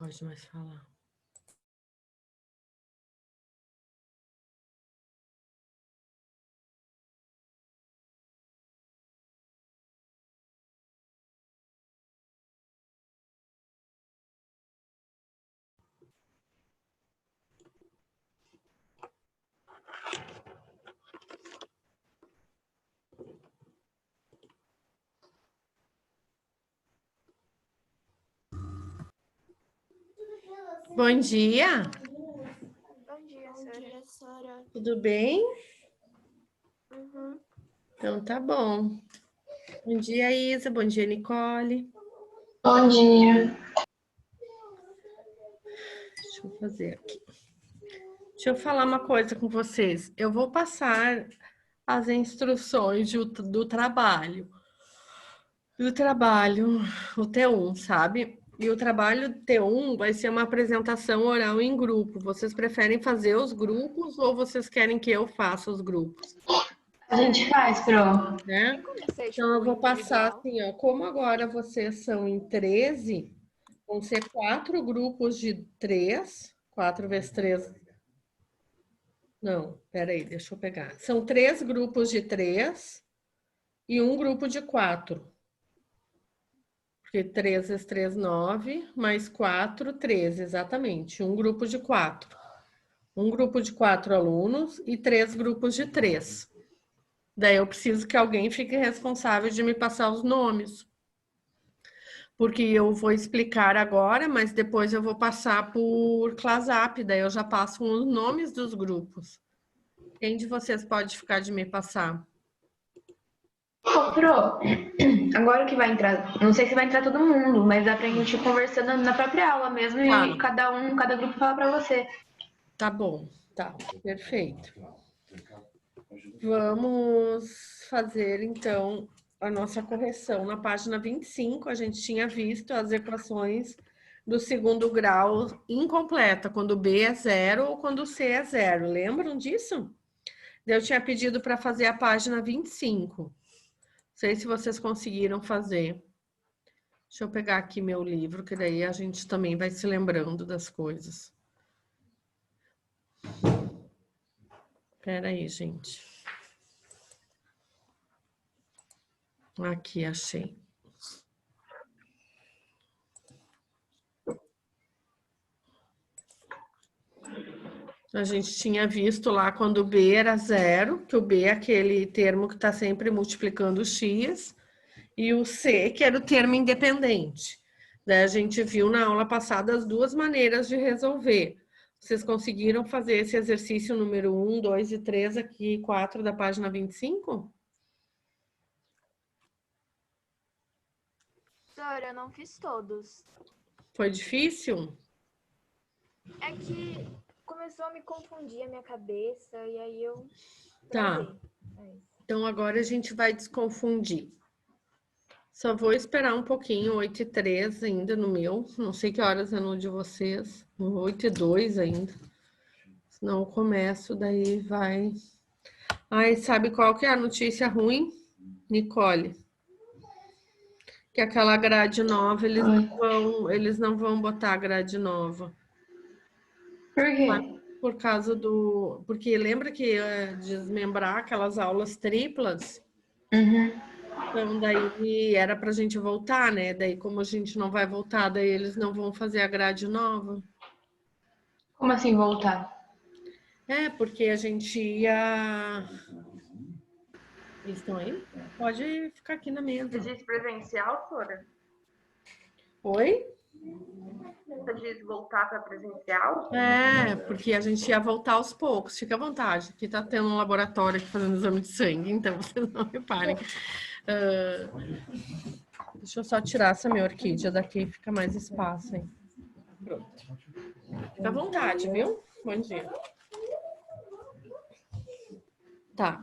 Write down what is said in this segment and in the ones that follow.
Pode mais falar. Bom dia. Bom dia, senhora. Tudo bem? Uhum. Então tá bom. Bom dia, Isa. Bom dia, Nicole. Bom dia. Deixa eu fazer aqui. Deixa eu falar uma coisa com vocês. Eu vou passar as instruções do trabalho. Do trabalho, o T1, sabe? E o trabalho T1 vai ser uma apresentação oral em grupo. Vocês preferem fazer os grupos ou vocês querem que eu faça os grupos? A gente faz, Pro. Né? Então, eu vou passar assim, ó. Como agora vocês são em 13, vão ser 4 grupos de 3. 4 vezes 3. Não, peraí, deixa eu pegar. São 3 grupos de 3 e um grupo de 4. Porque 3 vezes 3, 9, mais 4, 13, exatamente. Um grupo de 4. Um grupo de 4 alunos e 3 grupos de 3. Daí eu preciso que alguém fique responsável de me passar os nomes. Porque eu vou explicar agora, mas depois eu vou passar por ClassApp, daí eu já passo os nomes dos grupos. Quem de vocês pode ficar de me passar? Ô, Pro, agora que vai entrar, não sei se vai entrar todo mundo, mas dá pra gente ir conversando na própria aula mesmo e cada grupo fala pra você. Tá bom, tá, perfeito. Vamos fazer, então, a nossa correção. Na página 25, a gente tinha visto as equações do segundo grau incompleta, quando B é 0 ou quando C é 0. Lembram disso? Eu tinha pedido para fazer a página 25. Não sei se vocês conseguiram fazer. Deixa eu pegar aqui meu livro, que daí a gente também vai se lembrando das coisas. Espera aí, gente. Aqui, achei. A gente tinha visto lá quando o B era 0, que o B é aquele termo que está sempre multiplicando o x, e o C, que era o termo independente. Daí a gente viu na aula passada as duas maneiras de resolver. Vocês conseguiram fazer esse exercício número 1, 2 e 3 aqui, 4 da página 25? Senhora, eu não fiz todos. Foi difícil? É que começou a me confundir a minha cabeça e aí eu Tá. travei. Então agora a gente vai desconfundir. Só vou esperar um pouquinho, 8 e 3 ainda no meu. Não sei que horas é no de vocês. 8 e 2 ainda. Senão eu começo, daí vai. Ai, sabe qual que é a notícia ruim, Nicole? Que aquela grade nova, eles não vão botar a grade nova. Por quê? Por causa do... Porque lembra que ia desmembrar aquelas aulas triplas? Uhum. Então, daí era pra gente voltar, né? Daí, como a gente não vai voltar, daí eles não vão fazer a grade nova. Como assim voltar? É, porque a gente ia... Eles estão aí? Pode ficar aqui na mesa. Você diz presencial, Flora? Oi? Você diz voltar para presencial? É, porque a gente ia voltar aos poucos. Fica à vontade. Aqui tá tendo um laboratório aqui fazendo exame de sangue, então vocês não reparem. Deixa eu só tirar essa minha orquídea daqui, fica mais espaço aí. Pronto. Fica à vontade, viu? Bom dia. Tá.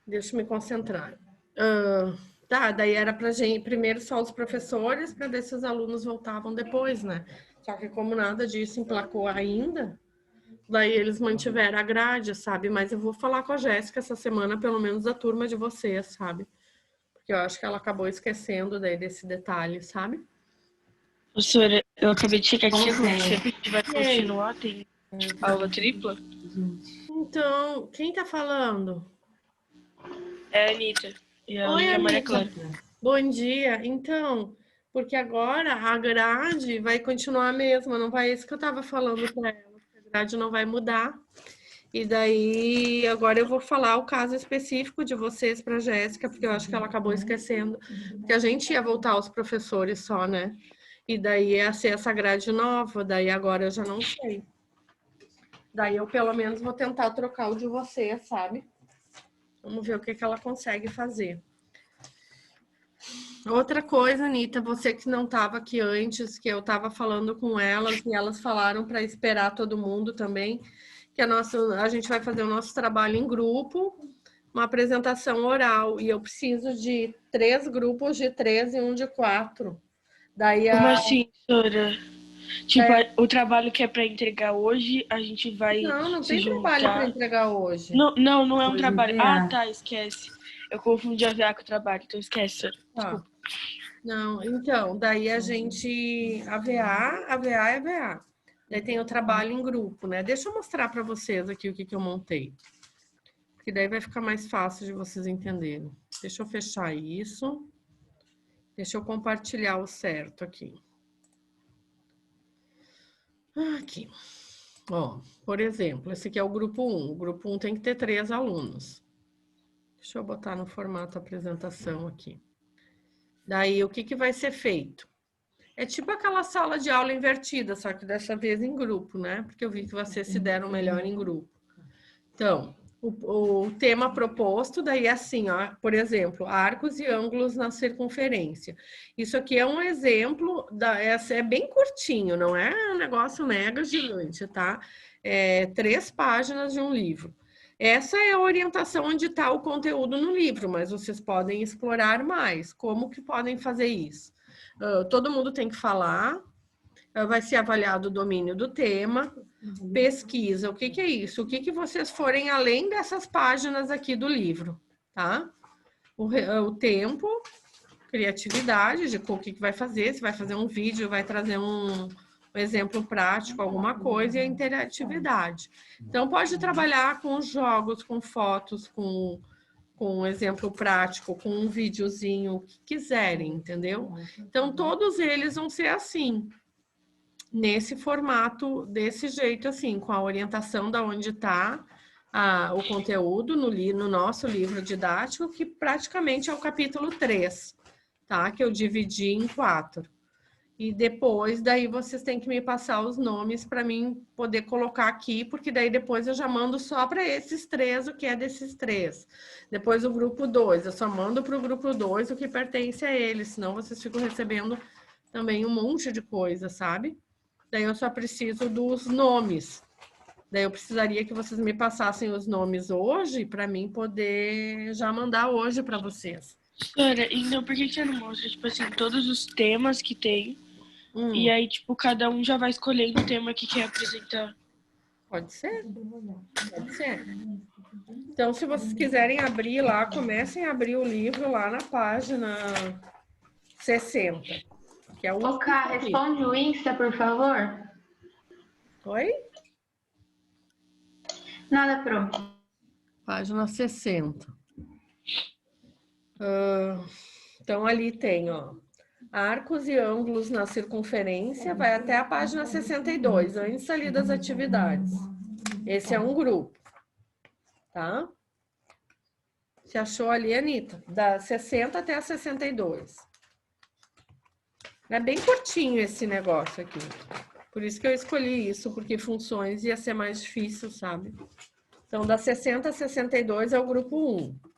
Deixa eu me concentrar. Tá, daí era pra gente, primeiro só os professores, para ver se os alunos voltavam depois, né? Só que como nada disso emplacou ainda, daí eles mantiveram a grade, sabe? Mas eu vou falar com a Jéssica essa semana, pelo menos da turma de vocês, sabe? Porque eu acho que ela acabou esquecendo daí desse detalhe, sabe? Professora, eu acabei de chegar aqui, Como se a gente vai continuar, tem aula tripla? Então, quem tá falando? É a Anitta e a Oi, Maria Anitta. Clara. Bom dia. Então, porque agora a grade vai continuar a mesma, não vai isso que eu tava falando para ela. A grade não vai mudar. E daí, agora eu vou falar o caso específico de vocês para a Jéssica, porque eu acho que ela acabou esquecendo, que a gente ia voltar aos professores só, né? E daí ia ser essa grade nova, daí agora eu já não sei. Daí eu pelo menos vou tentar trocar o de vocês, sabe? Vamos ver o que ela consegue fazer. Outra coisa, Anitta, você que não estava aqui antes, que eu estava falando com elas e elas falaram para esperar todo mundo também, que a gente vai fazer o nosso trabalho em grupo, uma apresentação oral, e eu preciso de 3 grupos de 3 e um de 4. Daí Como assim, professora? Tipo, o trabalho que é pra entregar hoje, a gente vai Não se tem trabalho para juntar. entregar hoje. Não é um trabalho. Ah, tá, esquece. Eu confundi a VA com o trabalho, então esquece, senhora. Desculpa. Não, então, daí a gente. A VA é VA. Daí tem o trabalho em grupo, né? Deixa eu mostrar para vocês aqui o que eu montei. Que daí vai ficar mais fácil de vocês entenderem. Deixa eu fechar isso. Deixa eu compartilhar o certo aqui. Aqui. Ó, por exemplo, esse aqui é o grupo 1. O grupo 1 tem que ter 3 alunos. Deixa eu botar no formato apresentação aqui. Daí, o que vai ser feito? É tipo aquela sala de aula invertida, só que dessa vez em grupo, né? Porque eu vi que vocês se deram melhor em grupo. Então, o tema proposto daí é assim, ó, por exemplo, arcos e ângulos na circunferência. Isso aqui é um exemplo, é bem curtinho, não é um negócio mega gigante, tá? É 3 páginas de um livro. Essa é a orientação onde está o conteúdo no livro, mas vocês podem explorar mais. Como que podem fazer isso? Todo mundo tem que falar, vai ser avaliado o domínio do tema, pesquisa, o que é isso? O que vocês forem além dessas páginas aqui do livro, tá? O tempo, criatividade, de o que vai fazer, se vai fazer um vídeo, vai trazer um exemplo prático, alguma coisa, e a interatividade. Então, pode trabalhar com jogos, com fotos, com um exemplo prático, com um videozinho, o que quiserem, entendeu? Então, todos eles vão ser assim, nesse formato, desse jeito, assim, com a orientação da onde está o conteúdo no nosso livro didático, que praticamente é o capítulo 3, tá? Que eu dividi em 4. E depois, daí vocês têm que me passar os nomes para mim poder colocar aqui, porque daí depois eu já mando só para esses 3 o que é desses 3. Depois o grupo 2, eu só mando para o grupo 2 o que pertence a eles, senão vocês ficam recebendo também um monte de coisa, sabe? Daí eu só preciso dos nomes. Daí eu precisaria que vocês me passassem os nomes hoje para mim poder já mandar hoje para vocês. Senhora, então por que você não mostra, tipo assim, todos os temas que tem? E aí, tipo, cada um já vai escolhendo o tema que quer apresentar. Pode ser? Pode ser. Então, se vocês quiserem abrir lá, comecem a abrir o livro lá na página 60. Que é o Ô, Ká, responde o Insta, por favor. Oi? Nada, pronto. Página 60. Então, ali tem, ó, arcos e ângulos na circunferência, vai até a página 62, antes ali das atividades. Esse é um grupo, tá? Você achou ali, Anitta? Da 60 até a 62. É bem curtinho esse negócio aqui. Por isso que eu escolhi isso, porque funções ia ser mais difícil, sabe? Então, da 60 a 62 é o grupo 1.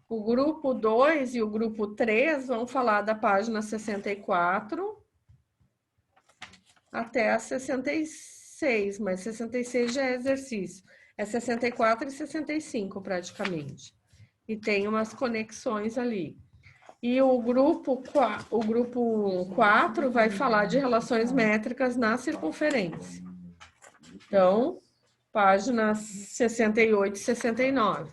O grupo 2 e o grupo 3 vão falar da página 64 até a 66, mas 66 já é exercício. É 64 e 65 praticamente. E tem umas conexões ali. E o grupo 4 vai falar de relações métricas na circunferência. Então, páginas 68 e 69.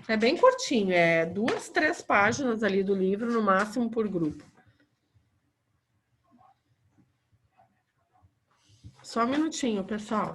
É bem curtinho, é 2, 3 páginas ali do livro, no máximo por grupo. Só um minutinho, pessoal.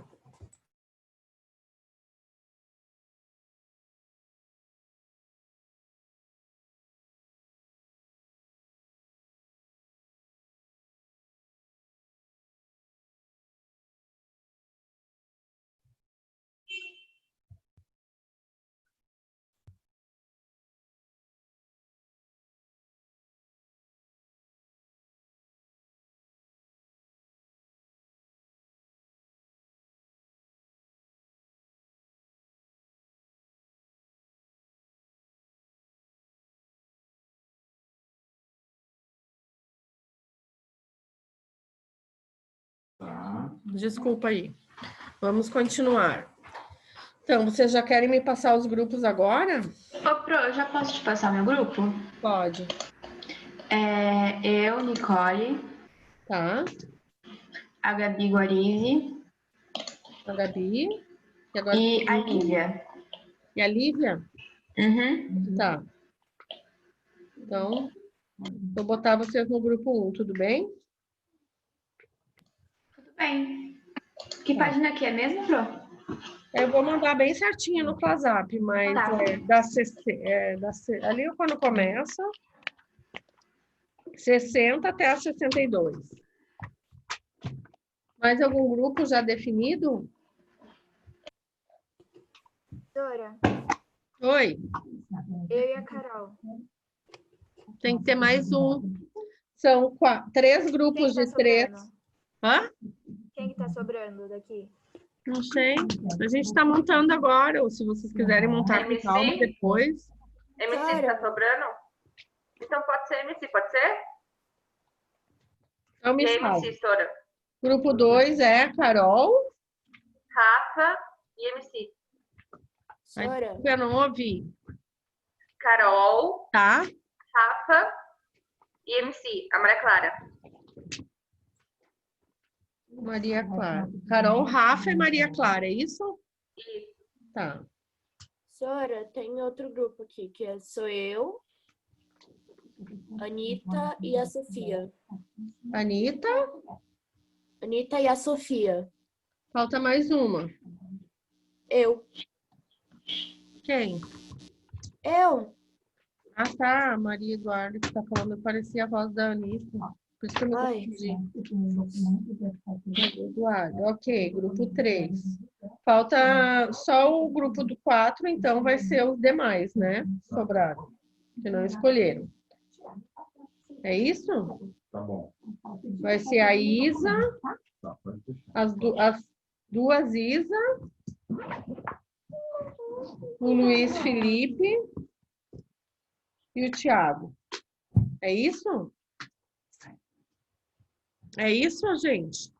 Desculpa aí. Vamos continuar. Então, vocês já querem me passar os grupos agora? Ô, Pro, eu já posso te passar meu grupo? Pode. Eu, Nicole. Tá. A Gabi Guarizi. A Gabi. E a Lívia. E a Lívia? Uhum. Tá. Então, vou botar vocês no grupo 1, tudo bem? Tudo bem. Que página que é mesmo, Pro? Eu vou mandar bem certinho no WhatsApp, mas Tá. ali quando começa, 60 até a 62. Mais algum grupo já definido? Dora, Oi, eu e a Carol. tem que ter mais um. São 3 grupos Quem de tá 3. sobrando? Hã? Quem que tá sobrando daqui? Não sei. A gente está montando agora, ou se vocês quiserem montar com MC? calma depois. MC tá sobrando? Então pode ser MC, pode ser? Então me E aí, fala. MC, Sora? Grupo 2 é Carol. Rafa e MC. Sora, Eu não ouvi. Carol, Tá? Rafa e MC, a Maria Clara. Maria Clara. Carol, Rafa e Maria Clara, é isso? Isso. Tá. Sora, tem outro grupo aqui, sou eu, Anitta e a Sofia. Anitta. Anitta e a Sofia. Falta mais uma. Eu. Quem? Eu? Ah, tá. A Maria Eduarda que tá falando, parecia a voz da Anitta. Por isso que eu me Ai. confundi. Maria Eduarda. Ok, grupo 3. Falta só o grupo do 4, então vai ser os demais, né? Sobraram. Que não escolheram. É isso? Tá bom. Vai ser a Isa, as duas Isa, o Luiz Felipe e o Thiago. É isso? É isso, gente?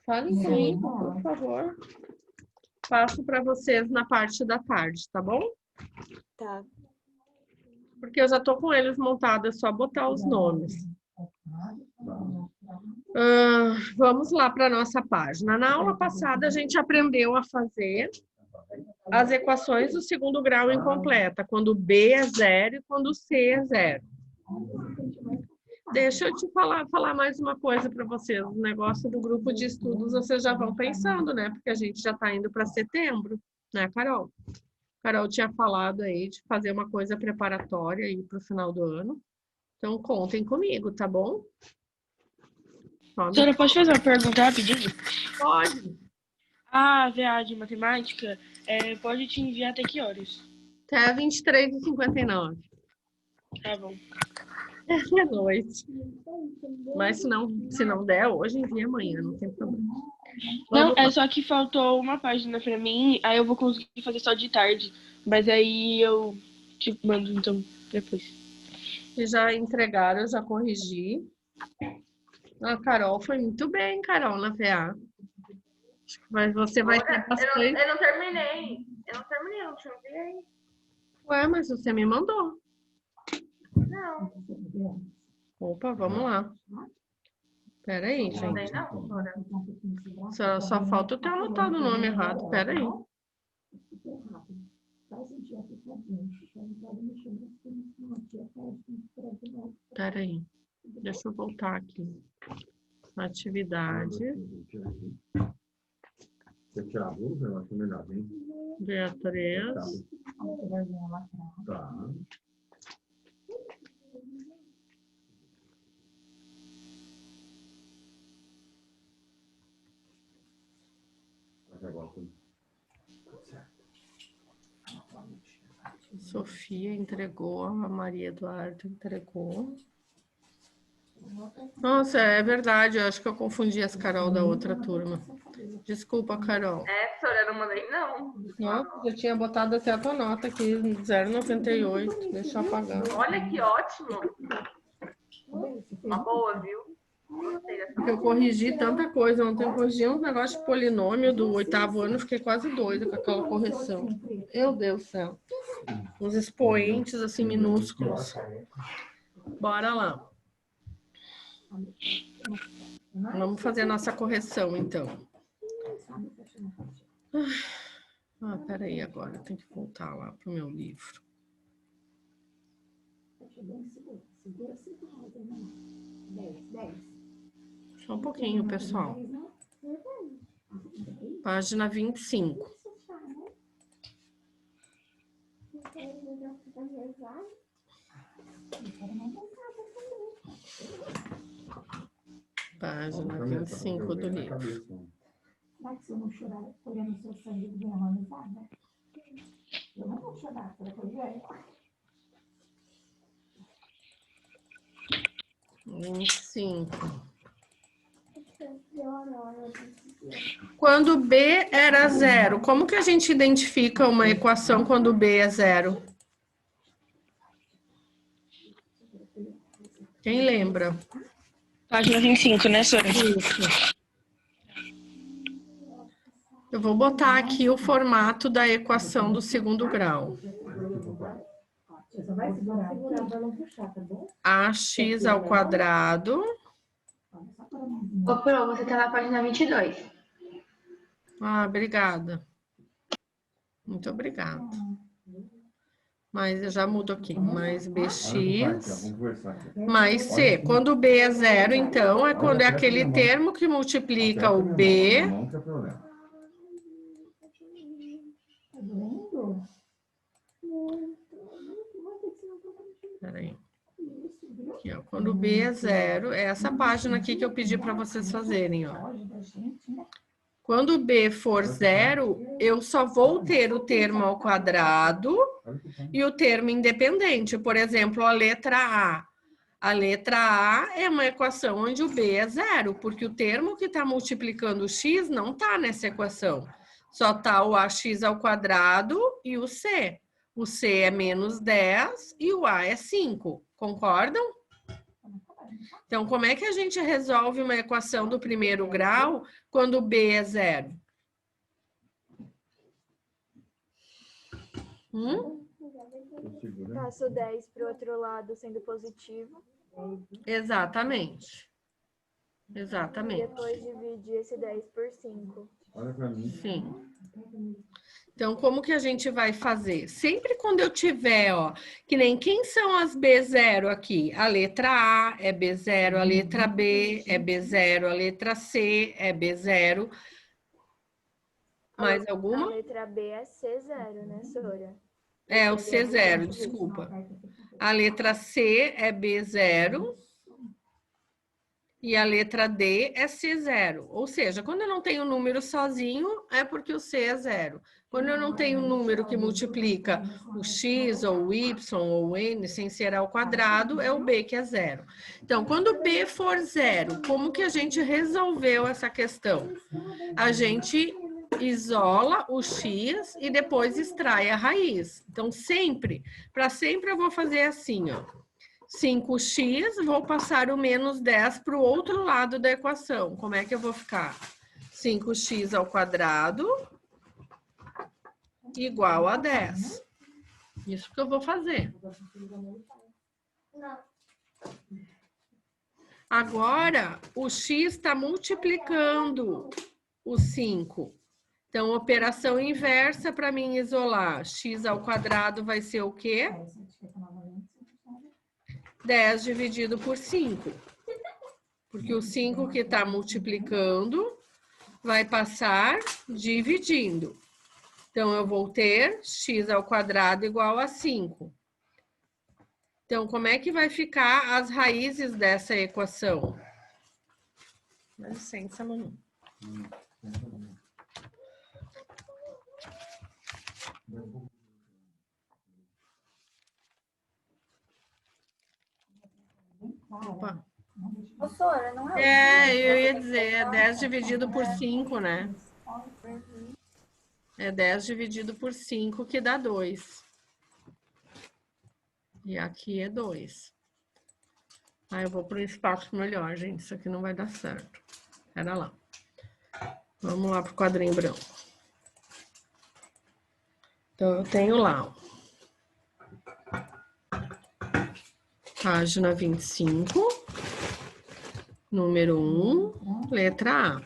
Falem comigo, por favor. Passo para vocês na parte da tarde, tá bom? Tá. Porque eu já tô com eles montados, é só botar os nomes. Vamos lá para a nossa página. Na aula passada, a gente aprendeu a fazer as equações do segundo grau incompleta, quando B é 0 e quando C é 0. Deixa eu te falar mais uma coisa para vocês. O negócio do grupo de estudos, vocês já vão pensando, né? Porque a gente já está indo para setembro, né, Carol? Carol tinha falado aí de fazer uma coisa preparatória aí para o final do ano. Então, contem comigo, tá bom? Senhora, pode fazer uma pergunta rapidinho? Pode. A VA de matemática pode te enviar até que horas? Até 23h59. Tá bom. É noite. Mas se não der, hoje envia amanhã, não tem problema. Não, é só que faltou uma página pra mim, aí eu vou conseguir fazer só de tarde. Mas aí eu te mando, então, depois. Se já entregaram, eu já corrigi. A Carol foi muito bem, Carol, na VA. Mas você vai ter bastante... Eu não terminei. Eu não te enviei. Ué, mas você me mandou. Não. Opa, vamos lá. Espera aí, Não mandei, gente. não. Só falta eu ter anotado o nome errado. Espera aí. Espera aí. Deixa eu voltar aqui. Atividade. Você tirar a blusa, eu acho melhor, hein? B3. Tá. Sofia entregou, a Maria Eduardo entregou. Nossa, é verdade, eu acho que eu confundi as Carol da outra turma. Desculpa, Carol. Professora, eu não mandei, não. Nossa, eu tinha botado até a tua nota aqui, 0,98. Deixa eu apagar. Olha que ótimo. Uma boa, viu? Gostei dessa. Porque eu corrigi tanta coisa. Ontem eu corrigi um negócio de polinômio do 8º ano, fiquei quase doida com aquela correção. Meu Deus do céu. Uns expoentes assim minúsculos. Bora lá. Vamos fazer a nossa correção, então. Ah, peraí, agora eu tenho que voltar lá para o meu livro. Só um pouquinho, pessoal. Página 25. Página 25 do livro. Mas se eu não chorar olhando o seu sangue de uma risada, eu não vou chorar, será que eu ganho? 25. Quando B era 0, como que a gente identifica uma equação quando B é 0? Quem lembra? Página 25, né, Sônia? Isso. Eu vou botar aqui o formato da equação do segundo grau. AX ao quadrado. Ô, Pro, você tá na página 22. Ah, obrigada. Muito obrigada. Mas eu já mudo aqui. Mais BX mais C. Quando B é 0, então, é quando é aquele termo que multiplica o B. Peraí. Aqui, ó. Quando B é 0, é essa página aqui que eu pedi para vocês fazerem, ó. Quando B for 0, eu só vou ter o termo ao quadrado e o termo independente. Por exemplo, a letra A. A letra A é uma equação onde o B é 0, porque o termo que está multiplicando o x não está nessa equação. Só está o AX ao quadrado e o C. O C é menos 10 e o A é 5. Concordam? Então, como é que a gente resolve uma equação do primeiro grau quando B é 0? Passo 10 para o outro lado sendo positivo. Exatamente. Exatamente. E depois divide esse 10 por 5. Olha pra mim. Sim. Então, como que a gente vai fazer? Sempre quando eu tiver, ó, que nem quem são as B0 aqui? A letra A é B0, a letra B é B0, a letra C é B0. Mais alguma? A letra B é C0, né, Sora? É, o C0, desculpa. A letra C é B0 e a letra D é C0. Ou seja, quando eu não tenho número sozinho, é porque o C é 0. Quando eu não tenho um número que multiplica o X, ou o Y, ou o N, sem ser ao quadrado, é o B que é 0. Então, quando B for 0, como que a gente resolveu essa questão? A gente isola o X e depois extrai a raiz. Então, sempre, para sempre eu vou fazer assim, ó. 5x, vou passar o menos 10 para o outro lado da equação. Como é que eu vou ficar? 5x ao quadrado igual a 10. Isso que eu vou fazer. Agora, o x está multiplicando o 5. Então, operação inversa para mim isolar. X ao quadrado vai ser o quê? 10 dividido por 5. Porque o 5 que está multiplicando vai passar dividindo. Então, eu vou ter x ao quadrado igual a 5. Então, como é que vai ficar as raízes dessa equação? Dá licença, Manu. Opa. Professora, não é? Eu ia dizer, é 10 dividido por 5, né? É 10 dividido por 5 que dá 2. E aqui é 2. Aí eu vou para um espaço melhor, gente. Isso aqui não vai dar certo. Pera lá. Vamos lá para o quadrinho branco. Então, eu tenho lá, ó, página 25, número 1, letra A.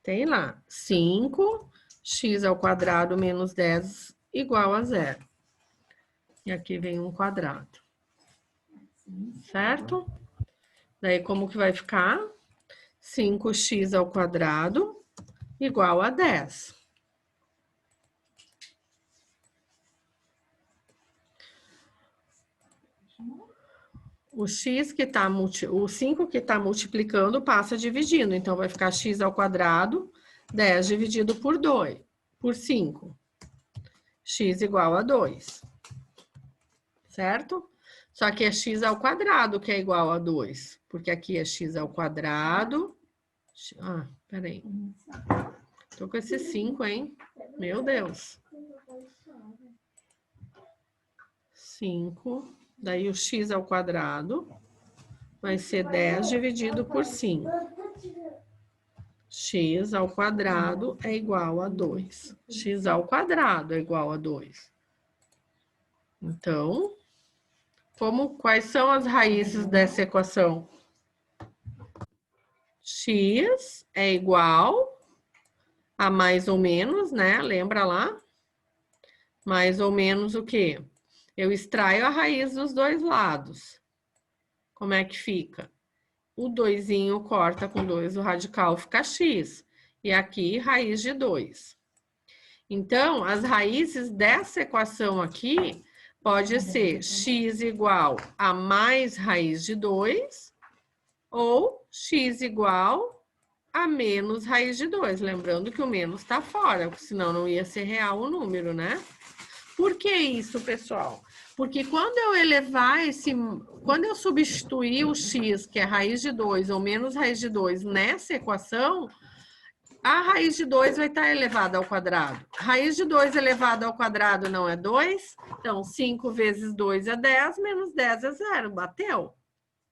Tem lá, 5, x ao quadrado menos 10 igual a 0. E aqui vem um quadrado. Certo? Daí, como que vai ficar? 5x ao quadrado igual a 10. O x que tá o 5 que está multiplicando passa dividindo. Então, vai ficar x ao quadrado, 10 dividido por 2, por 5. X igual a 2. Certo? Só que é x ao quadrado que é igual a 2. Porque aqui é x ao quadrado. Ah, peraí. Tô com esse 5, hein? Meu Deus. 5. Daí o x ao quadrado vai ser 10 dividido por 5. X ao quadrado é igual a 2. X ao quadrado é igual a 2. Então, quais são as raízes dessa equação? X é igual a mais ou menos, né? Lembra lá? Mais ou menos o quê? Eu extraio a raiz dos dois lados. Como é que fica? O 2zinho corta com 2, o radical fica x. E aqui, raiz de 2. Então, as raízes dessa equação aqui pode ser x igual a mais raiz de 2 ou x igual a menos raiz de 2. Lembrando que o menos está fora, porque senão não ia ser real o número, né? Por que isso, pessoal? Porque quando eu quando eu substituir o x, que é raiz de 2 ou menos raiz de 2 nessa equação, a raiz de 2 vai estar elevada ao quadrado. Raiz de 2 elevada ao quadrado não é 2? Então, 5 vezes 2 é 10, menos 10 é 0. Bateu?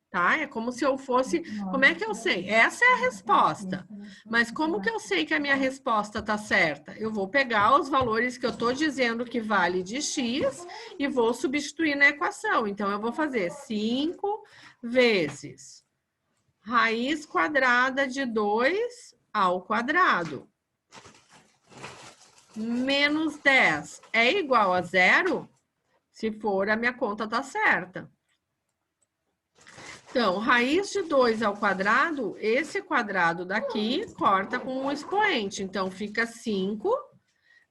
Tá? É como se eu fosse... Como é que eu sei? Essa é a resposta. Mas como que eu sei que a minha resposta está certa? Eu vou pegar os valores que eu estou dizendo que vale de x e vou substituir na equação. Então, eu vou fazer 5 vezes raiz quadrada de 2 ao quadrado. Menos 10 é igual a 0? Se for, a minha conta está certa. Então, raiz de 2 ao quadrado, esse quadrado daqui corta com um expoente. Então, fica 5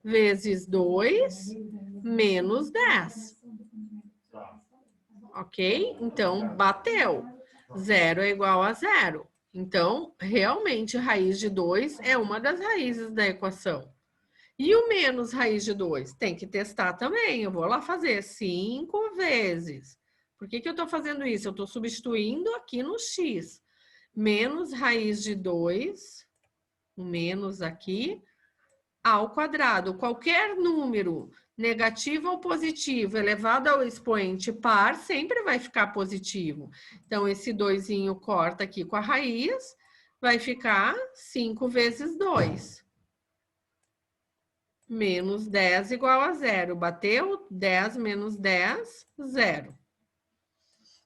vezes 2 menos 10. Ok? Então, bateu. 0 é igual a 0. Então, realmente, raiz de 2 é uma das raízes da equação. E o menos raiz de 2? Tem que testar também. Eu vou lá fazer 5 vezes. Por que eu estou fazendo isso? Eu estou substituindo aqui no x. Menos raiz de 2, o menos aqui, ao quadrado. Qualquer número negativo ou positivo elevado ao expoente par sempre vai ficar positivo. Então, esse 2zinho corta aqui com a raiz, vai ficar 5 vezes 2. Menos 10 igual a 0. Bateu? 10 menos 10, 0.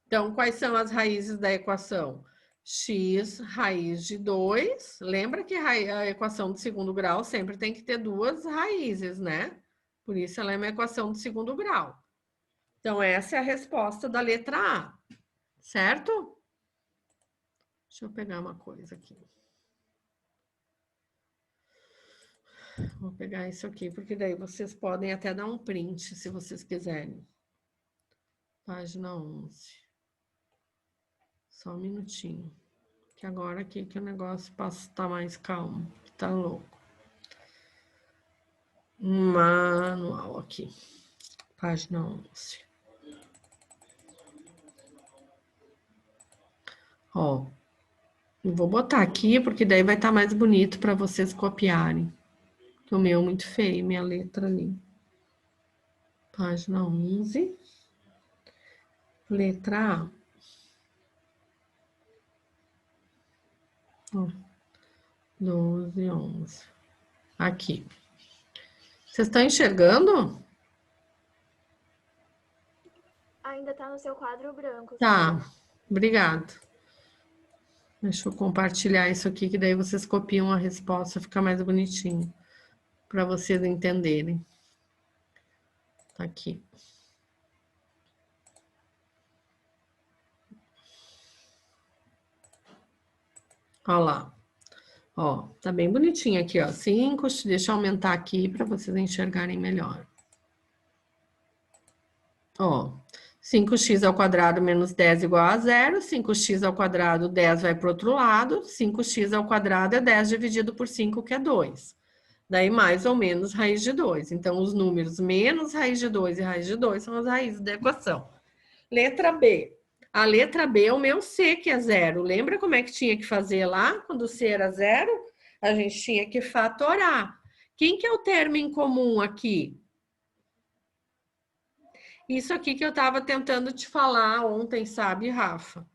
Então, quais são as raízes da equação? X raiz de 2. Lembra que a equação de segundo grau sempre tem que ter duas raízes, né? Por isso, ela é uma equação de segundo grau. Então, essa é a resposta da letra A. Certo? Deixa eu pegar uma coisa aqui. Vou pegar isso aqui, porque daí vocês podem até dar um print, se vocês quiserem. Página 11. Só um minutinho. Que agora aqui que o negócio tá mais calmo. Tá louco. Manual aqui. Página 11. Ó. Vou botar aqui, porque daí vai estar mais bonito para vocês copiarem. O meu é muito feio, minha letra ali. Página 11. Letra A. Ó, 12, 11. Aqui. Vocês estão enxergando? Ainda tá no seu quadro branco. Tá. Obrigada. Deixa eu compartilhar isso aqui, que daí vocês copiam a resposta, fica mais bonitinho. Para vocês entenderem. Tá aqui. Olha lá. Ó, tá bem bonitinho aqui, ó. 5, deixa eu aumentar aqui para vocês enxergarem melhor. Ó, 5x ao quadrado menos 10 igual a 0. 5x ao quadrado, 10 vai para o outro lado. 5x ao quadrado é 10 dividido por 5, que é 2. Daí mais ou menos raiz de 2. Então, os números menos raiz de 2 e raiz de 2 são as raízes da equação. Letra B. A letra B é o meu C, que é 0. Lembra como é que tinha que fazer lá, quando o C era 0? A gente tinha que fatorar. Quem que é o termo em comum aqui? Isso aqui que eu estava tentando te falar ontem, sabe, Rafa?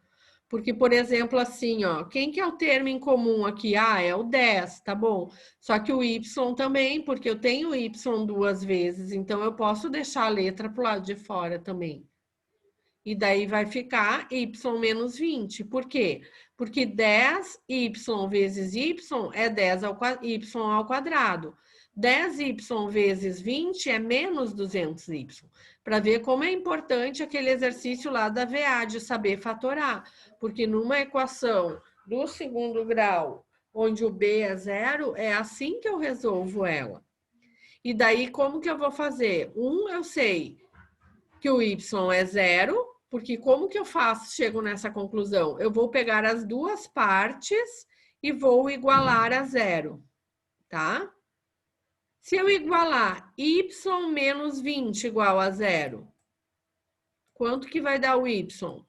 Porque, por exemplo, assim, ó, quem que é o termo em comum aqui? Ah, é o 10, tá bom. Só que o Y também, porque eu tenho Y duas vezes, então eu posso deixar a letra para o lado de fora também. E daí vai ficar y menos 20. Por quê? Porque 10y vezes y é 10y ao quadrado. 10y vezes 20 é menos 200y. Para ver como é importante aquele exercício lá da VA, de saber fatorar. Porque numa equação do segundo grau, onde o b é 0, é assim que eu resolvo ela. E daí, como que eu vou fazer? Eu sei que o y é 0, porque como que eu faço, chego nessa conclusão? Eu vou pegar as duas partes e vou igualar a 0, tá? Se eu igualar y menos 20 igual a 0, quanto que vai dar o y?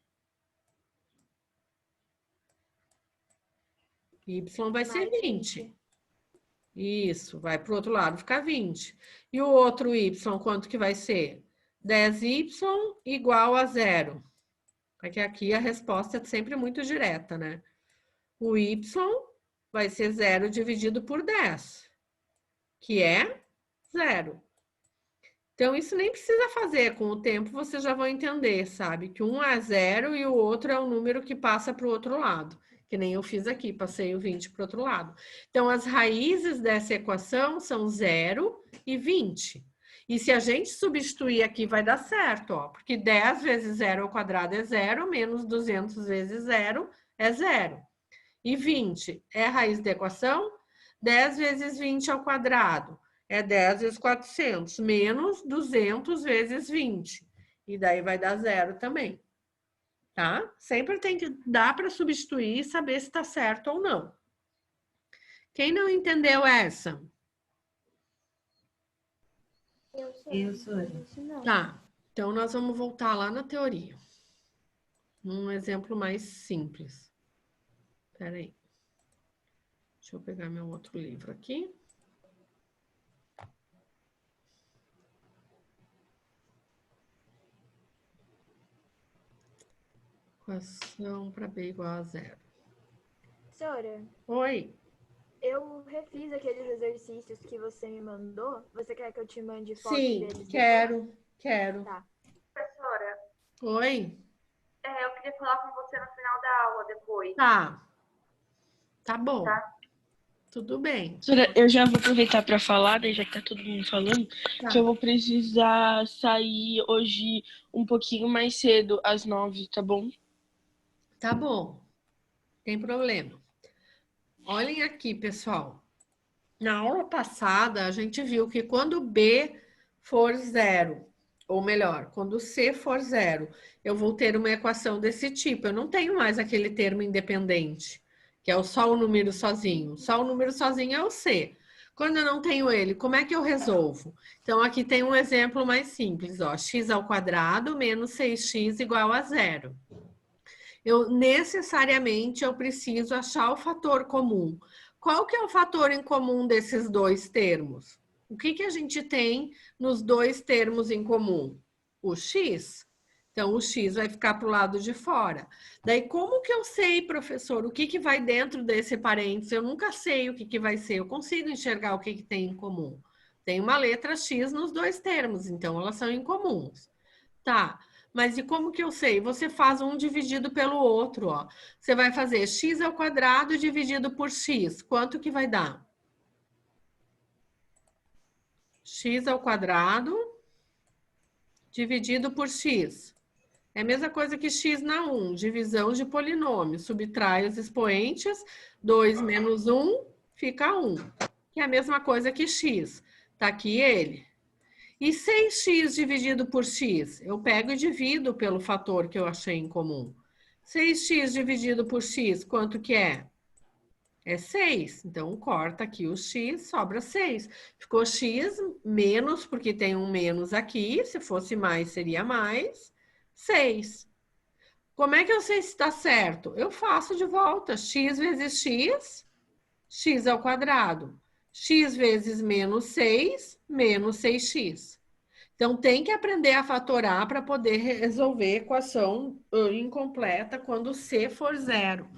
Y vai ser 20. Isso, vai para o outro lado, fica 20. E o outro y, quanto que vai ser? 10y igual a 0. Porque aqui a resposta é sempre muito direta, né? O y vai ser 0 dividido por 10, que é 0. Então, isso nem precisa fazer. Com o tempo, vocês já vão entender, sabe? Que um é 0 e o outro é o número que passa para o outro lado. Que nem eu fiz aqui, passei o 20 para o outro lado. Então, as raízes dessa equação são 0 e 20. E se a gente substituir aqui, vai dar certo, ó. Porque 10 vezes 0 ao quadrado é 0, menos 200 vezes 0 é 0. E 20 é a raiz da equação? 10 vezes 20 ao quadrado é 10 vezes 400, menos 200 vezes 20. E daí vai dar 0 também. Tá? Sempre tem que dar para substituir e saber se está certo ou não. Quem não entendeu essa? Eu sou. Tá, então nós vamos voltar lá na teoria. Um exemplo mais simples. Espera aí. Deixa eu pegar meu outro livro aqui. Equação para B igual a 0. Senhora, Oi. eu refiz aqueles exercícios que você me mandou. Você quer que eu te mande foto Sim, deles? quero. Tá. Professora, Oi. eu queria falar com você no final da aula depois. Tá bom. Tá. Tudo bem. Eu já vou aproveitar para falar, né, já que tá todo mundo falando, que eu vou precisar sair hoje um pouquinho mais cedo, às 9, tá bom? Tá bom. Tem problema. Olhem aqui, pessoal. Na aula passada, a gente viu que quando B for zero, ou melhor, quando C for zero, eu vou ter uma equação desse tipo. Eu não tenho mais aquele termo independente, que é só o número sozinho. Só o número sozinho é o C. Quando eu não tenho ele, como é que eu resolvo? Então, aqui tem um exemplo mais simples, ó. X ao quadrado menos 6x igual a zero. Necessariamente, eu preciso achar o fator comum. Qual que é o fator em comum desses dois termos? O que a gente tem nos dois termos em comum? O x. Então, o x vai ficar para o lado de fora. Daí, como que eu sei, professor, o que vai dentro desse parênteses? Eu nunca sei o que vai ser. Eu consigo enxergar o que tem em comum. Tem uma letra x nos dois termos, então elas são incomuns. Tá. Mas e como que eu sei? Você faz um dividido pelo outro, ó. Você vai fazer x ao quadrado dividido por x. Quanto que vai dar? X ao quadrado dividido por x. É a mesma coisa que x na 1, divisão de polinômio. Subtrai os expoentes, 2 menos 1 fica 1. Que é a mesma coisa que x. Tá aqui ele. E 6x dividido por x? Eu pego e divido pelo fator que eu achei em comum. 6x dividido por x, quanto que é? É 6. Então, corta aqui o x, sobra 6. Ficou x menos, porque tem um menos aqui. Se fosse mais, seria mais. 6. Como é que eu sei se está certo? Eu faço de volta. X vezes x, x ao quadrado. X vezes menos 6, menos 6x. Então, tem que aprender a fatorar para poder resolver equação incompleta quando C for zero.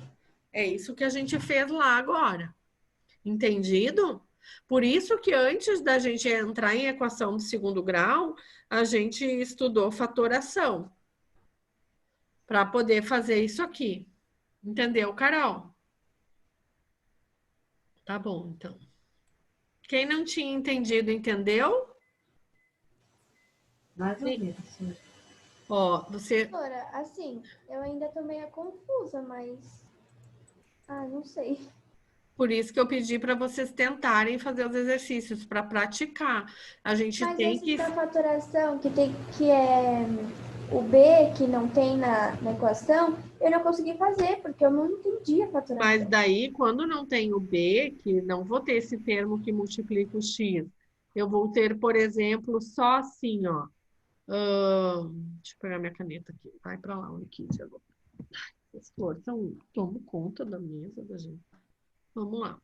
É isso que a gente fez lá agora. Entendido? Por isso que antes da gente entrar em equação de segundo grau, a gente estudou fatoração. Para poder fazer isso aqui. Entendeu, Carol? Tá bom, então. Quem não tinha entendido, entendeu? Mais ou menos, senhora. Ó, você... Professora, assim, eu ainda tô meio confusa, mas... Ah, não sei. Por isso que eu pedi para vocês tentarem fazer os exercícios, para praticar. A gente Mas tem esse que... da fatoração, que é o B, que não tem na equação, eu não consegui fazer, porque eu não entendi a fatoração. Mas daí, quando não tem o B, que não vou ter esse termo que multiplica o X, eu vou ter, por exemplo, só assim, ó. Deixa eu pegar minha caneta aqui. Vai para lá, Uniquite, agora. As flores tomam conta da mesa da gente. Vamos lá.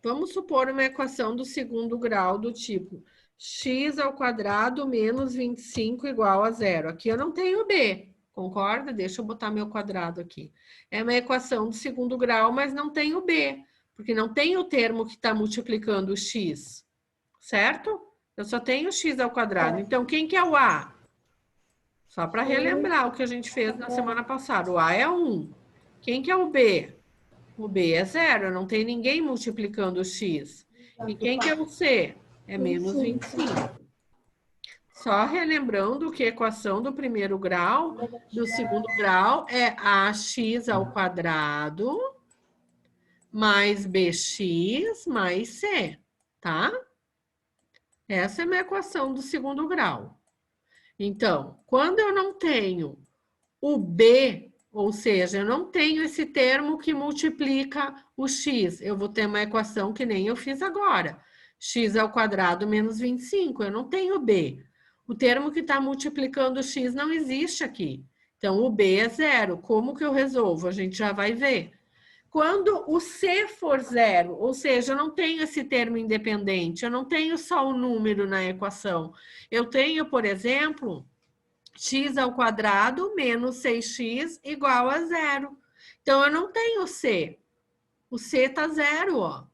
Vamos supor uma equação do segundo grau do tipo x ao quadrado menos 25 igual a zero. Aqui eu não tenho B, concorda? Deixa eu botar meu quadrado aqui. É uma equação do segundo grau, mas não tem o B, porque não tem o termo que está multiplicando o x, certo? Eu só tenho x ao quadrado. Então, quem que é o A? Só para relembrar o que a gente fez na semana passada. O A é 1. Quem que é o B? O B é 0, não tem ninguém multiplicando o x. E quem que é o C? É menos 25. Só relembrando que a equação do primeiro grau, do segundo grau, é ax ao quadrado mais bx mais c, tá? Essa é a minha equação do segundo grau. Então, quando eu não tenho o B, ou seja, eu não tenho esse termo que multiplica o x, eu vou ter uma equação que nem eu fiz agora. X ao quadrado menos 25, eu não tenho B. O termo que está multiplicando o x não existe aqui. Então, o B é 0. Como que eu resolvo? A gente já vai ver. Quando o C for 0, ou seja, eu não tenho esse termo independente, eu não tenho só o número na equação. Eu tenho, por exemplo, x ao quadrado menos 6x igual a 0. Então, eu não tenho C. O C está 0, ó.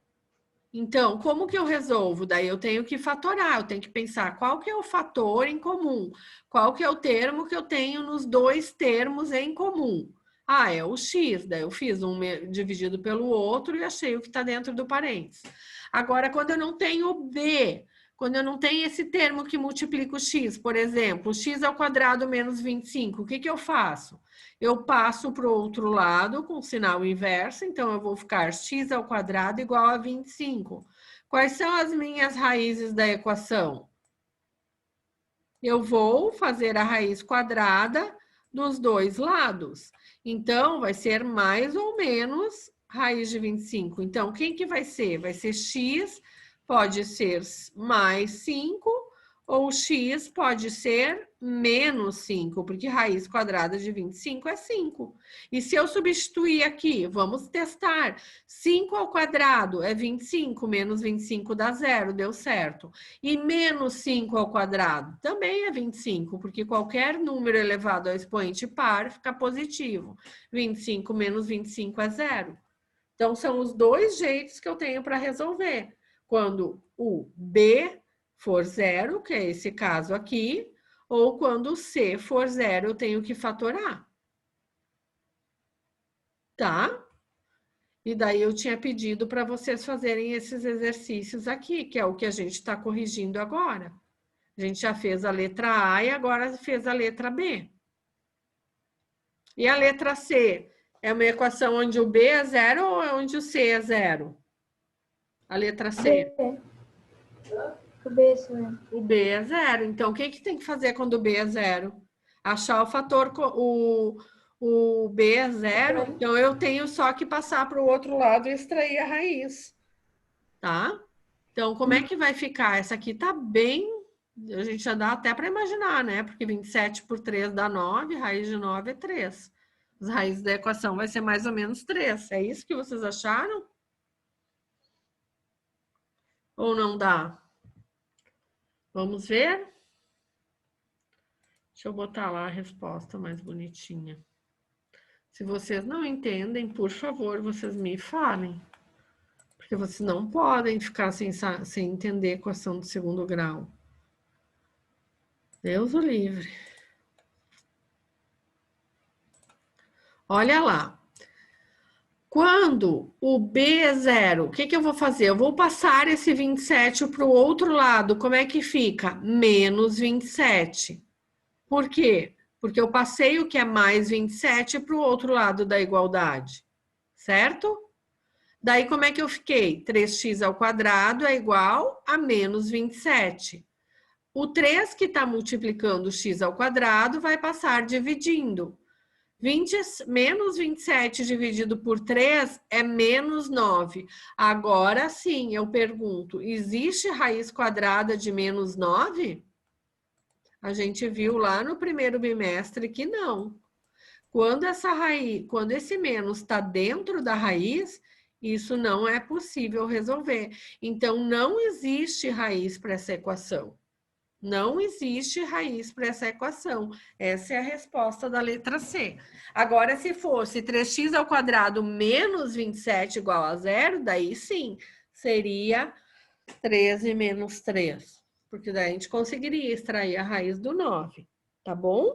Então, como que eu resolvo? Daí eu tenho que fatorar, eu tenho que pensar qual que é o fator em comum, qual que é o termo que eu tenho nos dois termos em comum. Ah, é o x, daí eu fiz um dividido pelo outro e achei o que está dentro do parênteses. Agora, quando eu não tenho B, Quando eu não tenho esse termo que multiplica o x, por exemplo, x ao quadrado menos 25, o que eu faço? Eu passo para o outro lado com o sinal inverso, então eu vou ficar x ao quadrado igual a 25. Quais são as minhas raízes da equação? Eu vou fazer a raiz quadrada dos dois lados. Então, vai ser mais ou menos raiz de 25. Então, quem que vai ser? Vai ser x, pode ser mais 5, ou x pode ser menos 5, porque raiz quadrada de 25 é 5. E se eu substituir aqui, vamos testar. 5 ao quadrado é 25, menos 25 dá 0, deu certo. E menos 5 ao quadrado também é 25, porque qualquer número elevado ao expoente par fica positivo. 25 menos 25 é 0. Então, são os dois jeitos que eu tenho para resolver. Quando o B for 0, que é esse caso aqui, ou quando o C for 0, eu tenho que fatorar. Tá? E daí eu tinha pedido para vocês fazerem esses exercícios aqui, que é o que a gente está corrigindo agora. A gente já fez a letra A e agora fez a letra B. E a letra C? É uma equação onde o B é 0 ou é onde o C é 0? A letra C. O B, senhor. O B é 0. Então, o que tem que fazer quando o B é 0? Achar o fator... O B é 0, então eu tenho só que passar para o outro lado e extrair a raiz. Tá? Então, como é que vai ficar? Essa aqui tá bem... A gente já dá até para imaginar, né? Porque 27 por 3 dá 9, raiz de 9 é 3. As raízes da equação vai ser mais ou menos 3. É isso que vocês acharam? Ou não dá? Vamos ver? Deixa eu botar lá a resposta mais bonitinha. Se vocês não entendem, por favor, vocês me falem. Porque vocês não podem ficar sem entender a equação do segundo grau. Deus o livre. Olha lá. Quando o B é 0, o que eu vou fazer? Eu vou passar esse 27 para o outro lado. Como é que fica? Menos 27. Por quê? Porque eu passei o que é mais 27 para o outro lado da igualdade. Certo? Daí, como é que eu fiquei? 3x ao quadrado é igual a menos 27. O 3 que está multiplicando x ao quadrado vai passar dividindo. Menos 27 dividido por 3 é menos 9. Agora sim, eu pergunto, existe raiz quadrada de menos 9? A gente viu lá no primeiro bimestre que não. Quando esse menos está dentro da raiz, isso não é possível resolver. Então, não existe raiz para essa equação. Não existe raiz para essa equação. Essa é a resposta da letra C. Agora, se fosse 3x ao quadrado menos 27 igual a 0, daí sim, seria 13 menos 3. Porque daí a gente conseguiria extrair a raiz do 9. Tá bom?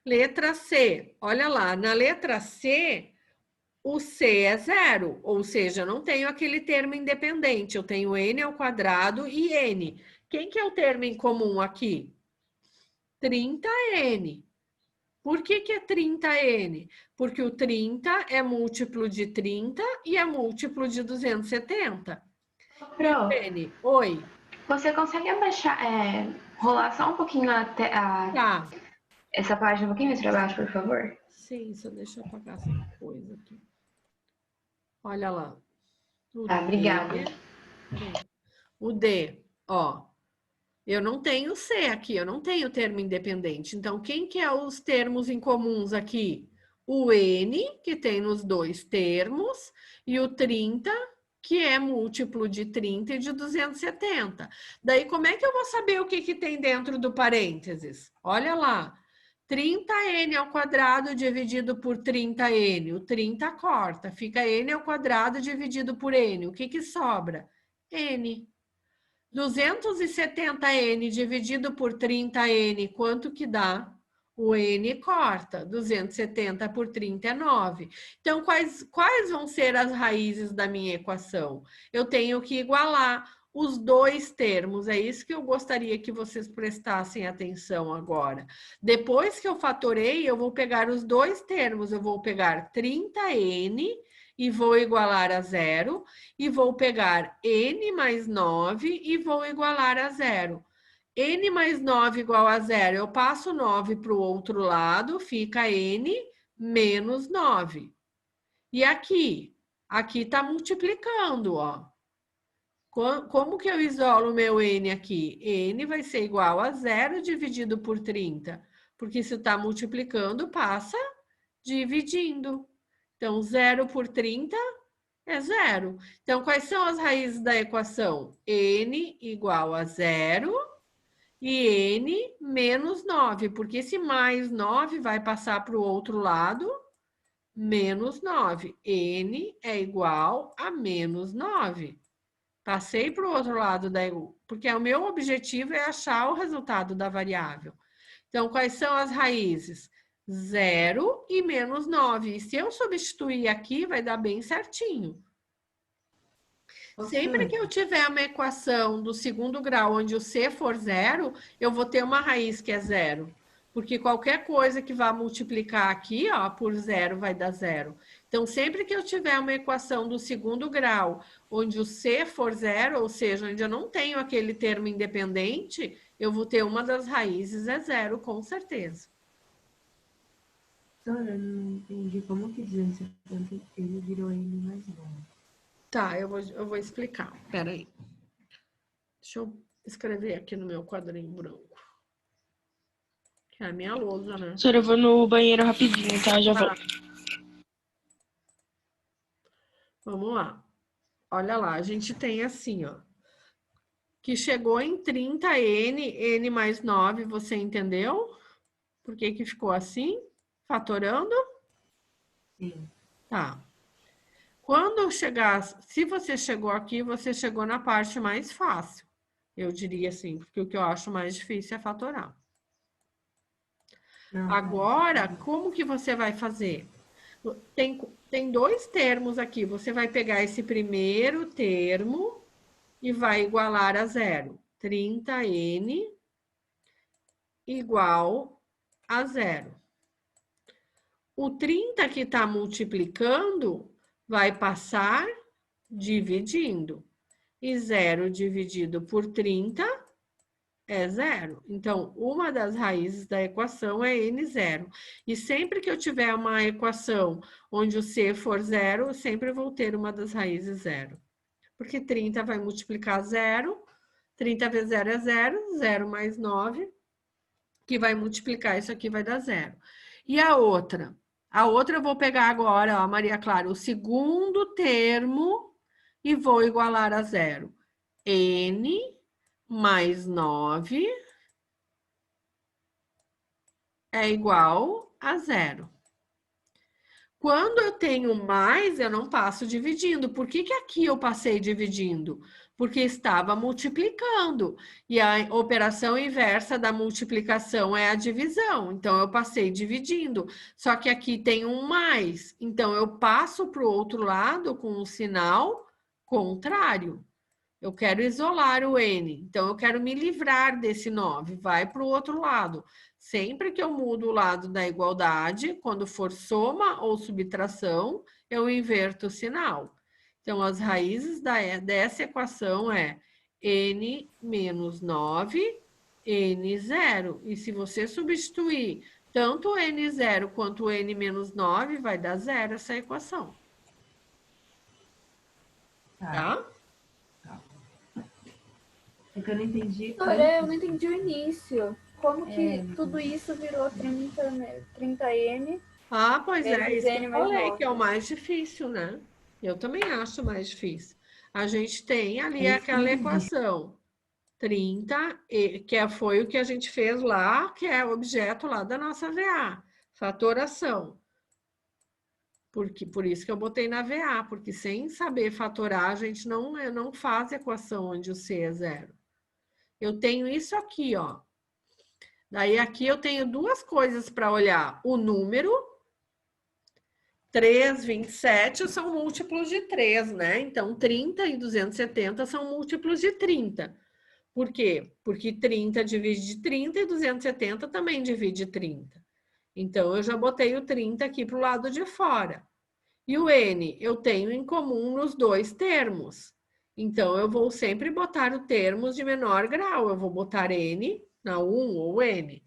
Letra C. Olha lá, na letra C... O C é 0, ou seja, eu não tenho aquele termo independente, eu tenho n ao quadrado e n. Quem que é o termo em comum aqui? 30n. Por que é 30n? Porque o 30 é múltiplo de 30 e é múltiplo de 270. Pro, N, oi. você consegue abaixar, rolar só um pouquinho Tá. essa página um pouquinho mais para baixo, por favor? Sim, só deixa eu apagar essa coisa aqui. Olha lá. Obrigada. O D, ó. Eu não tenho C aqui, eu não tenho termo independente. Então, quem que é os termos incomuns aqui? O N, que tem nos dois termos, e o 30, que é múltiplo de 30 e de 270. Daí, como é que eu vou saber o que tem dentro do parênteses? Olha lá. 30n ao quadrado dividido por 30n. O 30 corta, fica n ao quadrado dividido por n. O que sobra? N. 270n dividido por 30n, quanto que dá? O N corta, 270 por 30 é 9. Então, quais vão ser as raízes da minha equação? Eu tenho que igualar os dois termos, é isso que eu gostaria que vocês prestassem atenção agora. Depois que eu fatorei, eu vou pegar os dois termos, eu vou pegar 30N e vou igualar a 0, e vou pegar N mais 9 e vou igualar a 0. N mais 9 igual a 0, eu passo 9 para o outro lado, fica N menos 9. E aqui? Aqui está multiplicando, ó. Como que eu isolo o meu N aqui? N vai ser igual a 0 dividido por 30, porque se está multiplicando, passa dividindo. Então, 0 por 30 é 0. Então, quais são as raízes da equação? N igual a 0 e N menos 9, porque esse mais 9 vai passar para o outro lado, menos 9. N é igual a menos 9. Passei para o outro lado, porque o meu objetivo é achar o resultado da variável. Então, quais são as raízes? 0 e menos 9. E se eu substituir aqui, vai dar bem certinho. Sempre que eu tiver uma equação do segundo grau onde o C for 0, eu vou ter uma raiz que é 0. Porque qualquer coisa que vá multiplicar aqui, ó, por 0 vai dar 0. Então, sempre que eu tiver uma equação do segundo grau onde o C for 0, ou seja, onde eu não tenho aquele termo independente, eu vou ter uma das raízes é 0, com certeza. Professora, eu não entendi como que 270 ele virou N mais 9. Tá, eu vou explicar. Espera aí. Deixa eu escrever aqui no meu quadrinho branco. Que é a minha lousa, né? Professora, eu vou no banheiro rapidinho, tá? Já volto. Vamos lá. Olha lá, a gente tem assim, ó. Que chegou em 30N, N mais 9, você entendeu? Por que que ficou assim? Fatorando? Sim. Tá. Quando chegar, se você chegou aqui, você chegou na parte mais fácil. Eu diria assim, porque o que eu acho mais difícil é fatorar. Agora, como que você vai fazer? Tem dois termos aqui. Você vai pegar esse primeiro termo e vai igualar a 0. 30N igual a 0. O 30 que está multiplicando vai passar dividindo. E 0 dividido por 30 é 0. Então, uma das raízes da equação é N0. E sempre que eu tiver uma equação onde o C for 0, eu sempre vou ter uma das raízes 0. Porque 30 vai multiplicar 0, 30 vezes 0 é 0, 0 mais 9, que vai multiplicar isso aqui vai dar 0. E a outra? A outra eu vou pegar agora, ó, Maria Clara, o segundo termo e vou igualar a 0. N mais 9 é igual a 0. Quando eu tenho mais, eu não passo dividindo. Por que que aqui eu passei dividindo? Porque estava multiplicando. E a operação inversa da multiplicação é a divisão. Então, eu passei dividindo. Só que aqui tem um mais. Então, eu passo para o outro lado com um sinal contrário. Eu quero isolar o N. Então, eu quero me livrar desse 9. Vai para o outro lado. Sempre que eu mudo o lado da igualdade, quando for soma ou subtração, eu inverto o sinal. Então, as raízes dessa equação é N menos 9, N0. E se você substituir tanto o N0 quanto o N menos 9, vai dar 0 essa equação. Tá? É que eu não entendi. Doutora, eu não entendi o início. Como que tudo isso virou 30N? Ah, pois é, isso que N eu mais falei, 9. que é o mais difícil, né? Eu também acho mais difícil. A gente tem ali aquela equação 30, que foi o que a gente fez lá, que é o objeto lá da nossa VA, fatoração. Por isso que eu botei na VA, porque sem saber fatorar, a gente não faz equação onde o C é 0. Eu tenho isso aqui, ó. Daí aqui eu tenho duas coisas para olhar. O número, 3, 27 são múltiplos de 3, né? Então, 30 e 270 são múltiplos de 30. Por quê? Porque 30 divide 30 e 270 também divide 30. Então, eu já botei o 30 aqui para o lado de fora. E o N eu tenho em comum nos dois termos. Então, eu vou sempre botar o termos de menor grau. Eu vou botar N na 1 ou N.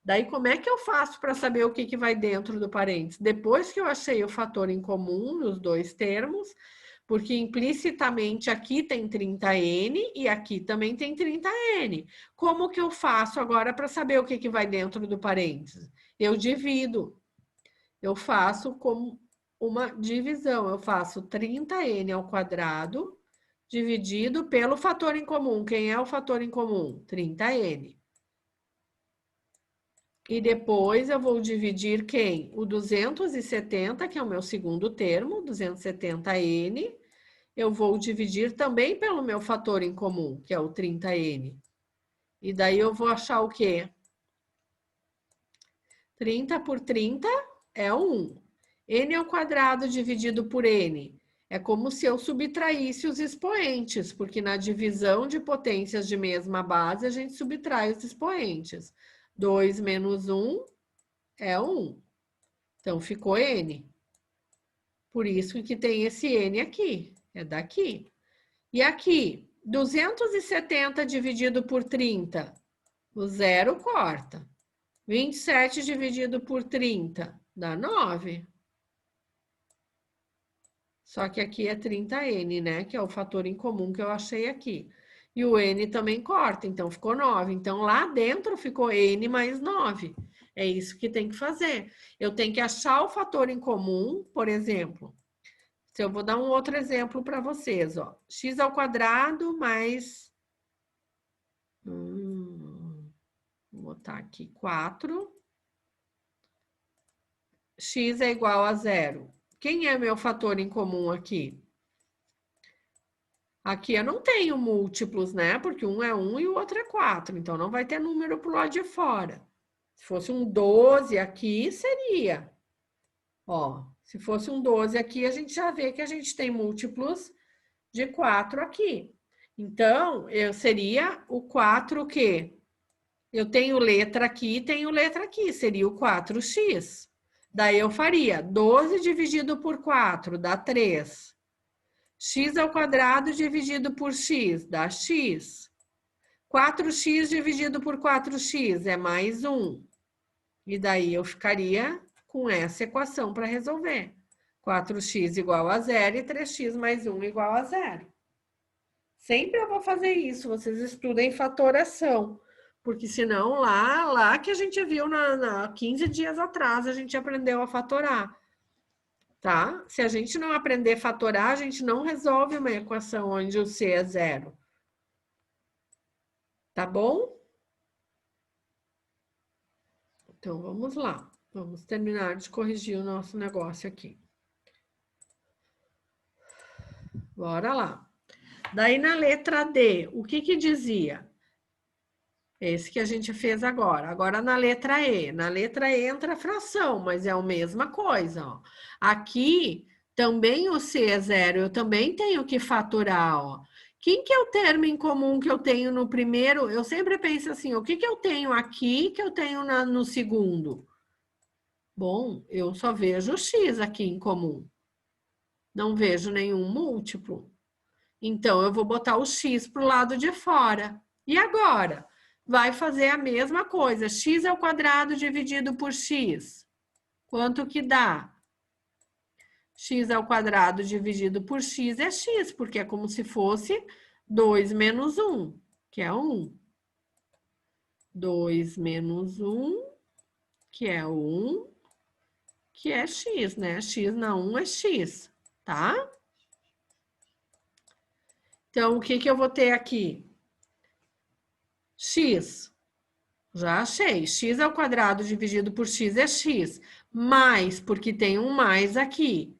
Daí, como é que eu faço para saber o que vai dentro do parênteses? Depois que eu achei o fator em comum nos dois termos, porque implicitamente aqui tem 30N e aqui também tem 30N. Como que eu faço agora para saber o que vai dentro do parênteses? Eu divido. Eu faço como uma divisão. Eu faço 30N ao quadrado dividido pelo fator em comum. Quem é o fator em comum? 30N. E depois eu vou dividir quem? O 270, que é o meu segundo termo, 270N. Eu vou dividir também pelo meu fator em comum, que é o 30N. E daí eu vou achar o quê? 30 por 30 é 1. N ao quadrado dividido por N. É como se eu subtraísse os expoentes, porque na divisão de potências de mesma base, a gente subtrai os expoentes. 2 menos 1 é 1. Então, ficou N. Por isso que tem esse N aqui. É daqui. E aqui, 270 dividido por 30. O zero corta. 27 dividido por 30 dá 9. Só que aqui é 30N, né? Que é o fator em comum que eu achei aqui. E o N também corta, então ficou 9. Então, lá dentro ficou N mais 9. É isso que tem que fazer. Eu tenho que achar o fator em comum, por exemplo. Se eu vou dar um outro exemplo para vocês, ó. X ao quadrado mais... vou botar aqui 4. X é igual a 0. Quem é meu fator em comum aqui? Aqui eu não tenho múltiplos, né? Porque um é 1 e o outro é 4. Então, não vai ter número pro lado de fora. Se fosse um 12 aqui, seria. Ó, se fosse um 12 aqui, a gente já vê que a gente tem múltiplos de 4 aqui. Então, seria o 4 o quê? Eu tenho letra aqui e tenho letra aqui. Seria o 4x. Daí eu faria 12 dividido por 4 dá 3. X ao quadrado dividido por x dá x. 4x dividido por 4x é mais 1. E daí eu ficaria com essa equação para resolver. 4x igual a 0 e 3x mais 1 igual a 0. Sempre eu vou fazer isso, vocês estudem fatoração. Porque senão lá que a gente viu 15 dias atrás, a gente aprendeu a fatorar. Tá? Se a gente não aprender a fatorar, a gente não resolve uma equação onde o C é 0. Tá bom? Então, vamos lá. Vamos terminar de corrigir o nosso negócio aqui. Bora lá. Daí, na letra D, o que dizia? Esse que a gente fez agora. Agora, na letra E. Na letra E entra a fração, mas é a mesma coisa, ó. Aqui, também o C é 0. Eu também tenho que fatorar, ó. Quem que é o termo em comum que eu tenho no primeiro? Eu sempre penso assim, o que eu tenho aqui que eu tenho no segundo? Bom, eu só vejo o x aqui em comum. Não vejo nenhum múltiplo. Então, eu vou botar o x para o lado de fora. E agora? Vai fazer a mesma coisa. X ao quadrado dividido por x. Quanto que dá? X ao quadrado dividido por x é x, porque é como se fosse 2 menos 1, que é 1. 2 menos 1, que é 1, que é x, né? X na 1 é x, tá? Então, o que eu vou ter aqui? X. Já achei. X ao quadrado dividido por x é x. Mais, porque tem um mais aqui.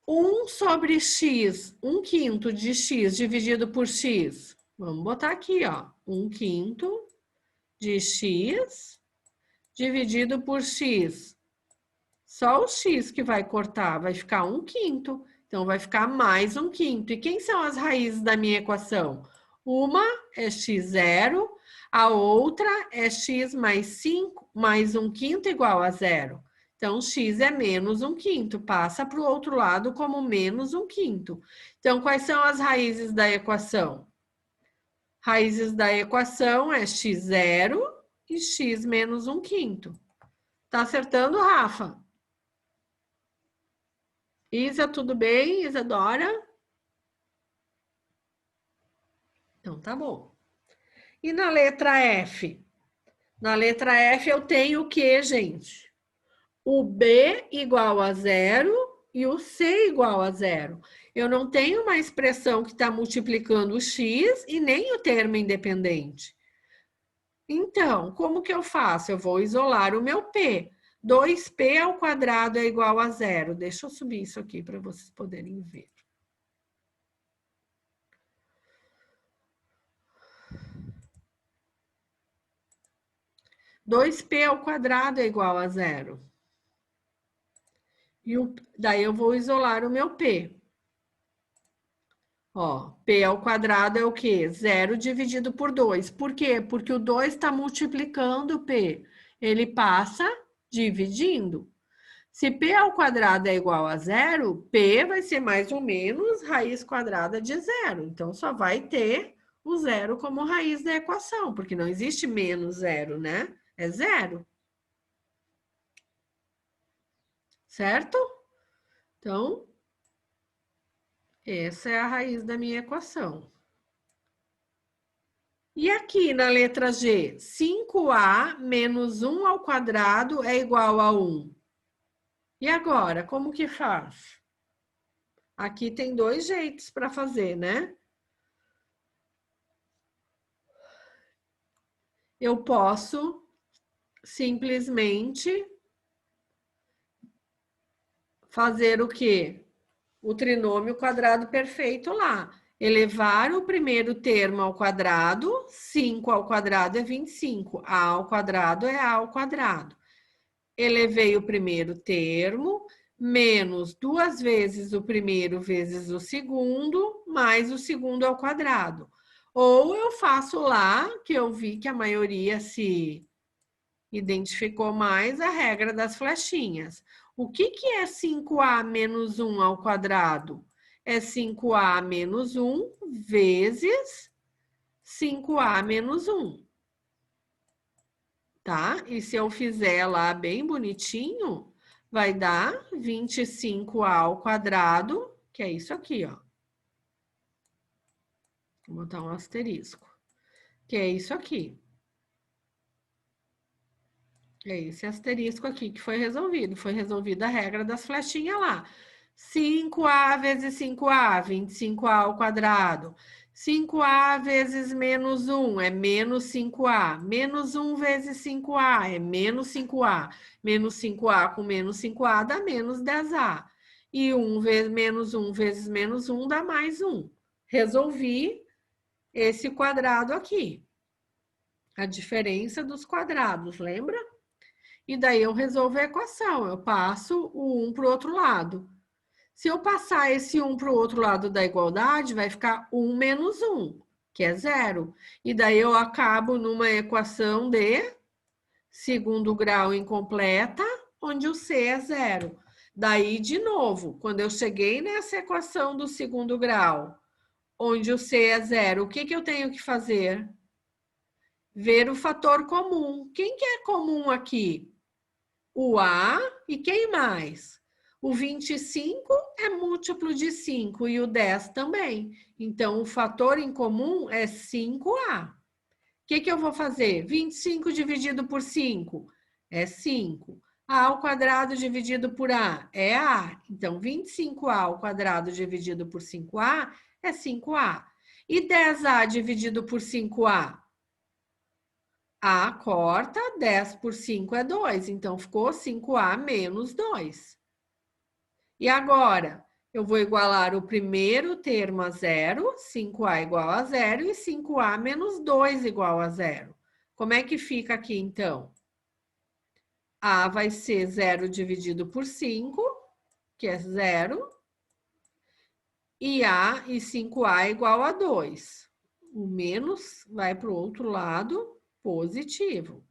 1 sobre x, 1/5 de x dividido por x. Vamos botar aqui, ó. 1/5 de x dividido por x. Só o x que vai cortar, vai ficar 1/5. Então, vai ficar mais 1/5. E quem são as raízes da minha equação? Uma é x0, a outra é x mais 5 mais 1/5 igual a 0. Então, x é menos 1/5. Passa para o outro lado como menos 1/5. Então, quais são as raízes da equação? Raízes da equação é x0 e x menos 1/5. Tá acertando, Rafa? Isa, tudo bem? Isadora? Então, tá bom. E na letra F? Na letra F eu tenho o quê, gente? O B igual a 0 e o C igual a 0. Eu não tenho uma expressão que está multiplicando o x e nem o termo independente. Então, como que eu faço? Eu vou isolar o meu P. 2P ao quadrado é igual a 0. Deixa eu subir isso aqui para vocês poderem ver. Dois P ao quadrado é igual a 0. Daí eu vou isolar o meu P. Ó, P ao quadrado é o quê? 0 dividido por 2. Por quê? Porque o 2 está multiplicando o P. Ele passa dividindo. Se P ao quadrado é igual a 0, P vai ser mais ou menos raiz quadrada de 0. Então, só vai ter o 0 como raiz da equação, porque não existe menos 0, né? É 0. Certo? Então, essa é a raiz da minha equação. E aqui na letra G, 5a menos 1 ao quadrado é igual a 1. E agora, como que faz? Aqui tem dois jeitos para fazer, né? Eu posso simplesmente fazer o quê? O trinômio quadrado perfeito lá. Elevar o primeiro termo ao quadrado, 5 ao quadrado é 25, a ao quadrado é a ao quadrado. Elevei o primeiro termo, menos 2 vezes o primeiro vezes o segundo, mais o segundo ao quadrado. Ou eu faço lá, que eu vi que a maioria se identificou mais, a regra das flechinhas. O que é 5a menos 1 ao quadrado? É 5a menos 1 vezes 5a menos 1. Tá? E se eu fizer lá bem bonitinho, vai dar 25a ao quadrado, que é isso aqui, ó. Vou botar um asterisco. Que é isso aqui. É esse asterisco aqui que foi resolvido. Foi resolvida a regra das flechinhas lá. 5a vezes 5a, 25a ao quadrado. 5a vezes menos 1 é menos 5a. Menos 1 vezes 5a é menos 5a. Menos 5a com menos 5a dá menos 10a. E 1 vezes menos 1 vezes menos 1 dá mais 1. Resolvi esse quadrado aqui. A diferença dos quadrados, lembra? E daí eu resolvo a equação. Eu passo o 1 para o outro lado. Se eu passar esse 1 para o outro lado da igualdade, vai ficar 1 menos 1, que é 0. E daí eu acabo numa equação de segundo grau incompleta, onde o C é 0. Daí, de novo, quando eu cheguei nessa equação do segundo grau, onde o C é 0, o que eu tenho que fazer? Ver o fator comum. Quem que é comum aqui? O A e quem mais? O 25 é múltiplo de 5 e o 10 também. Então, o fator em comum é 5A. O que eu vou fazer? 25 dividido por 5 é 5. A ao quadrado dividido por A é A. Então, 25A ao quadrado dividido por 5A é 5A. E 10A dividido por 5A? A corta, 10 por 5 é 2. Então, ficou 5A menos 2. E agora, eu vou igualar o primeiro termo a 0, 5A igual a 0, e 5A menos 2 igual a 0. Como é que fica aqui, então? A vai ser 0 dividido por 5, que é 0. E A e 5A é igual a 2. O menos vai para o outro lado, positivo.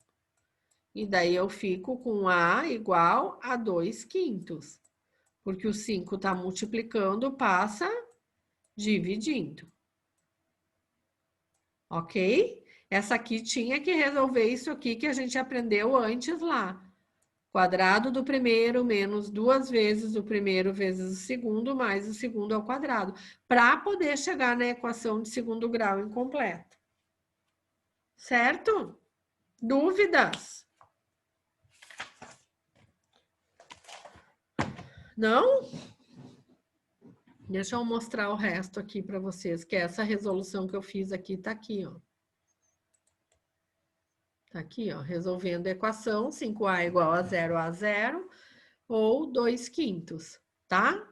E daí eu fico com A igual a 2/5. Porque o 5 está multiplicando, passa dividindo. Ok? Essa aqui tinha que resolver isso aqui que a gente aprendeu antes lá. Quadrado do primeiro menos 2 vezes o primeiro vezes o segundo, mais o segundo ao quadrado. Para poder chegar na equação de segundo grau incompleto. Certo? Dúvidas? Não? Deixa eu mostrar o resto aqui para vocês, que essa resolução que eu fiz aqui tá aqui, ó. Tá aqui, ó, resolvendo a equação, 5A igual a 0A0, ou 2/5, tá?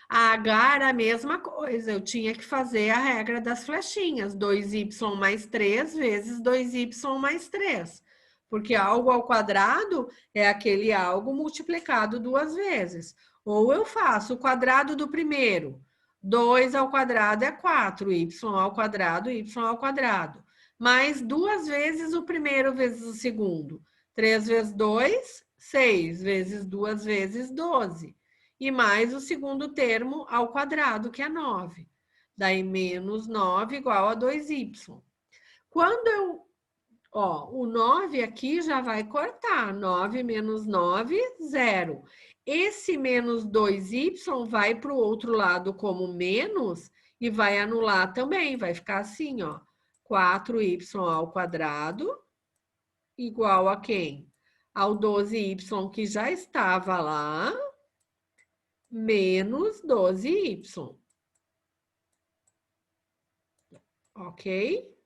A H era a mesma coisa, eu tinha que fazer a regra das flechinhas, 2y mais 3 vezes 2y mais 3. Porque algo ao quadrado é aquele algo multiplicado 2 vezes. Ou eu faço o quadrado do primeiro, 2 ao quadrado é 4, y ao quadrado, y ao quadrado. Mais 2 vezes o primeiro vezes o segundo. 3 vezes 2, 6 vezes 2 vezes 12. E mais o segundo termo ao quadrado, que é 9. Daí, menos 9 igual a 2y. Quando eu... Ó, o 9 aqui já vai cortar. 9 menos 9, 0. Esse menos 2y vai para o outro lado como menos e vai anular também. Vai ficar assim, ó. 4y ao quadrado igual a quem? Ao 12y que já estava lá, menos 12y. Ok?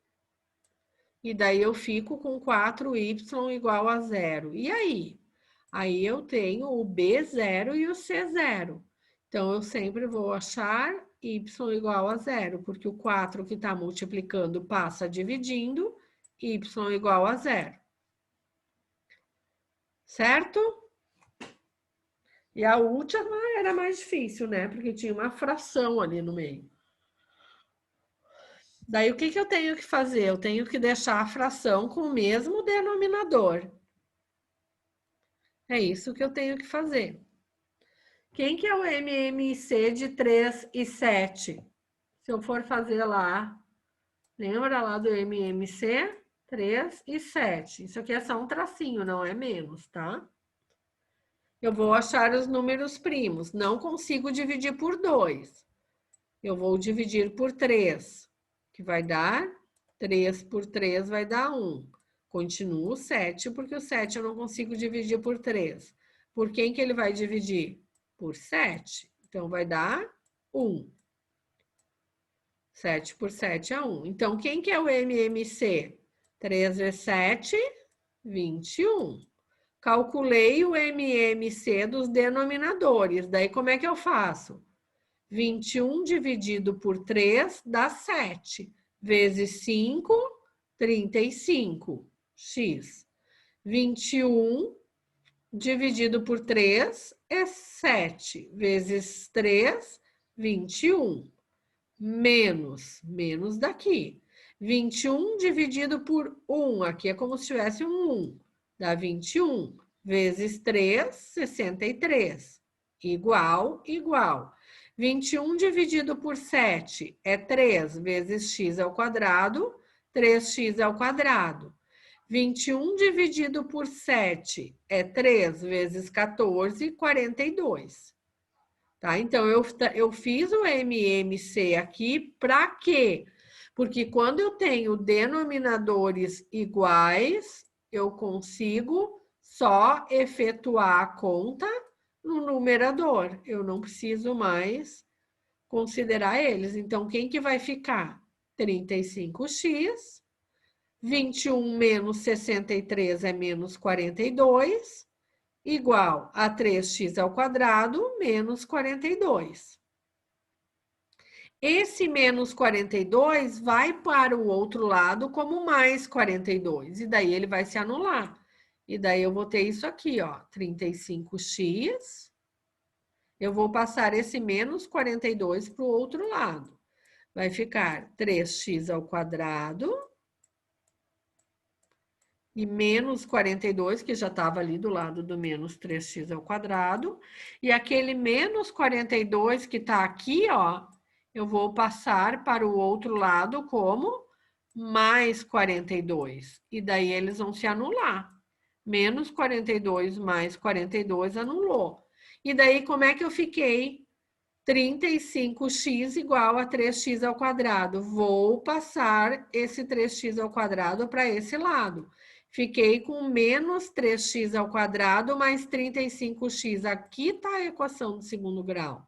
E daí eu fico com 4y igual a 0. E aí? Aí eu tenho o B0 e o C0. Então, eu sempre vou achar y igual a 0, porque o 4 que está multiplicando passa dividindo, y igual a 0. Certo? E a última era mais difícil, né? Porque tinha uma fração ali no meio. Daí, o que eu tenho que fazer? Eu tenho que deixar a fração com o mesmo denominador. É isso que eu tenho que fazer. Quem que é o MMC de 3 e 7? Se eu for fazer lá, lembra lá do MMC? 3 e 7. Isso aqui é só um tracinho, não é menos, tá? Eu vou achar os números primos. Não consigo dividir por 2. Eu vou dividir por 3, que vai dar 3 por 3 vai dar 1. Continuo o 7, porque o 7 eu não consigo dividir por 3. Por quem que ele vai dividir? Por 7. Então, vai dar 1. 7 por 7 é 1. Então, quem que é o MMC? 3 vezes 7, 21. Calculei o MMC dos denominadores. Daí, como é que eu faço? 21 dividido por 3 dá 7. Vezes 5, 35. X. 21 dividido por 3 é 7. Vezes 3, 21. Menos daqui. 21 dividido por 1. Aqui é como se tivesse um 1. Dá 21. Vezes 3, 63. Igual. 21 dividido por 7 é 3 vezes x ao quadrado, 3x ao quadrado. 21 dividido por 7 é 3 vezes 14, 42. Tá? Então, eu fiz o MMC aqui para quê? Porque quando eu tenho denominadores iguais, eu consigo só efetuar a conta no numerador. Eu não preciso mais considerar eles. Então, quem que vai ficar? 35x. 21 menos 63 é menos 42, igual a 3x ao quadrado menos 42. Esse menos 42 vai para o outro lado como mais 42. E daí ele vai se anular. E daí eu vou ter isso aqui, ó, 35x. Eu vou passar esse menos 42 para o outro lado. Vai ficar 3x ao quadrado. E menos 42, que já estava ali do lado do menos 3x ao quadrado. E aquele menos 42 que está aqui, ó, eu vou passar para o outro lado como mais 42. E daí eles vão se anular. Menos 42 mais 42 anulou. E daí como é que eu fiquei? 35x igual a 3x ao quadrado. Vou passar esse 3x ao quadrado para esse lado. Fiquei com menos 3x ao quadrado mais 35x. Aqui está a equação do segundo grau.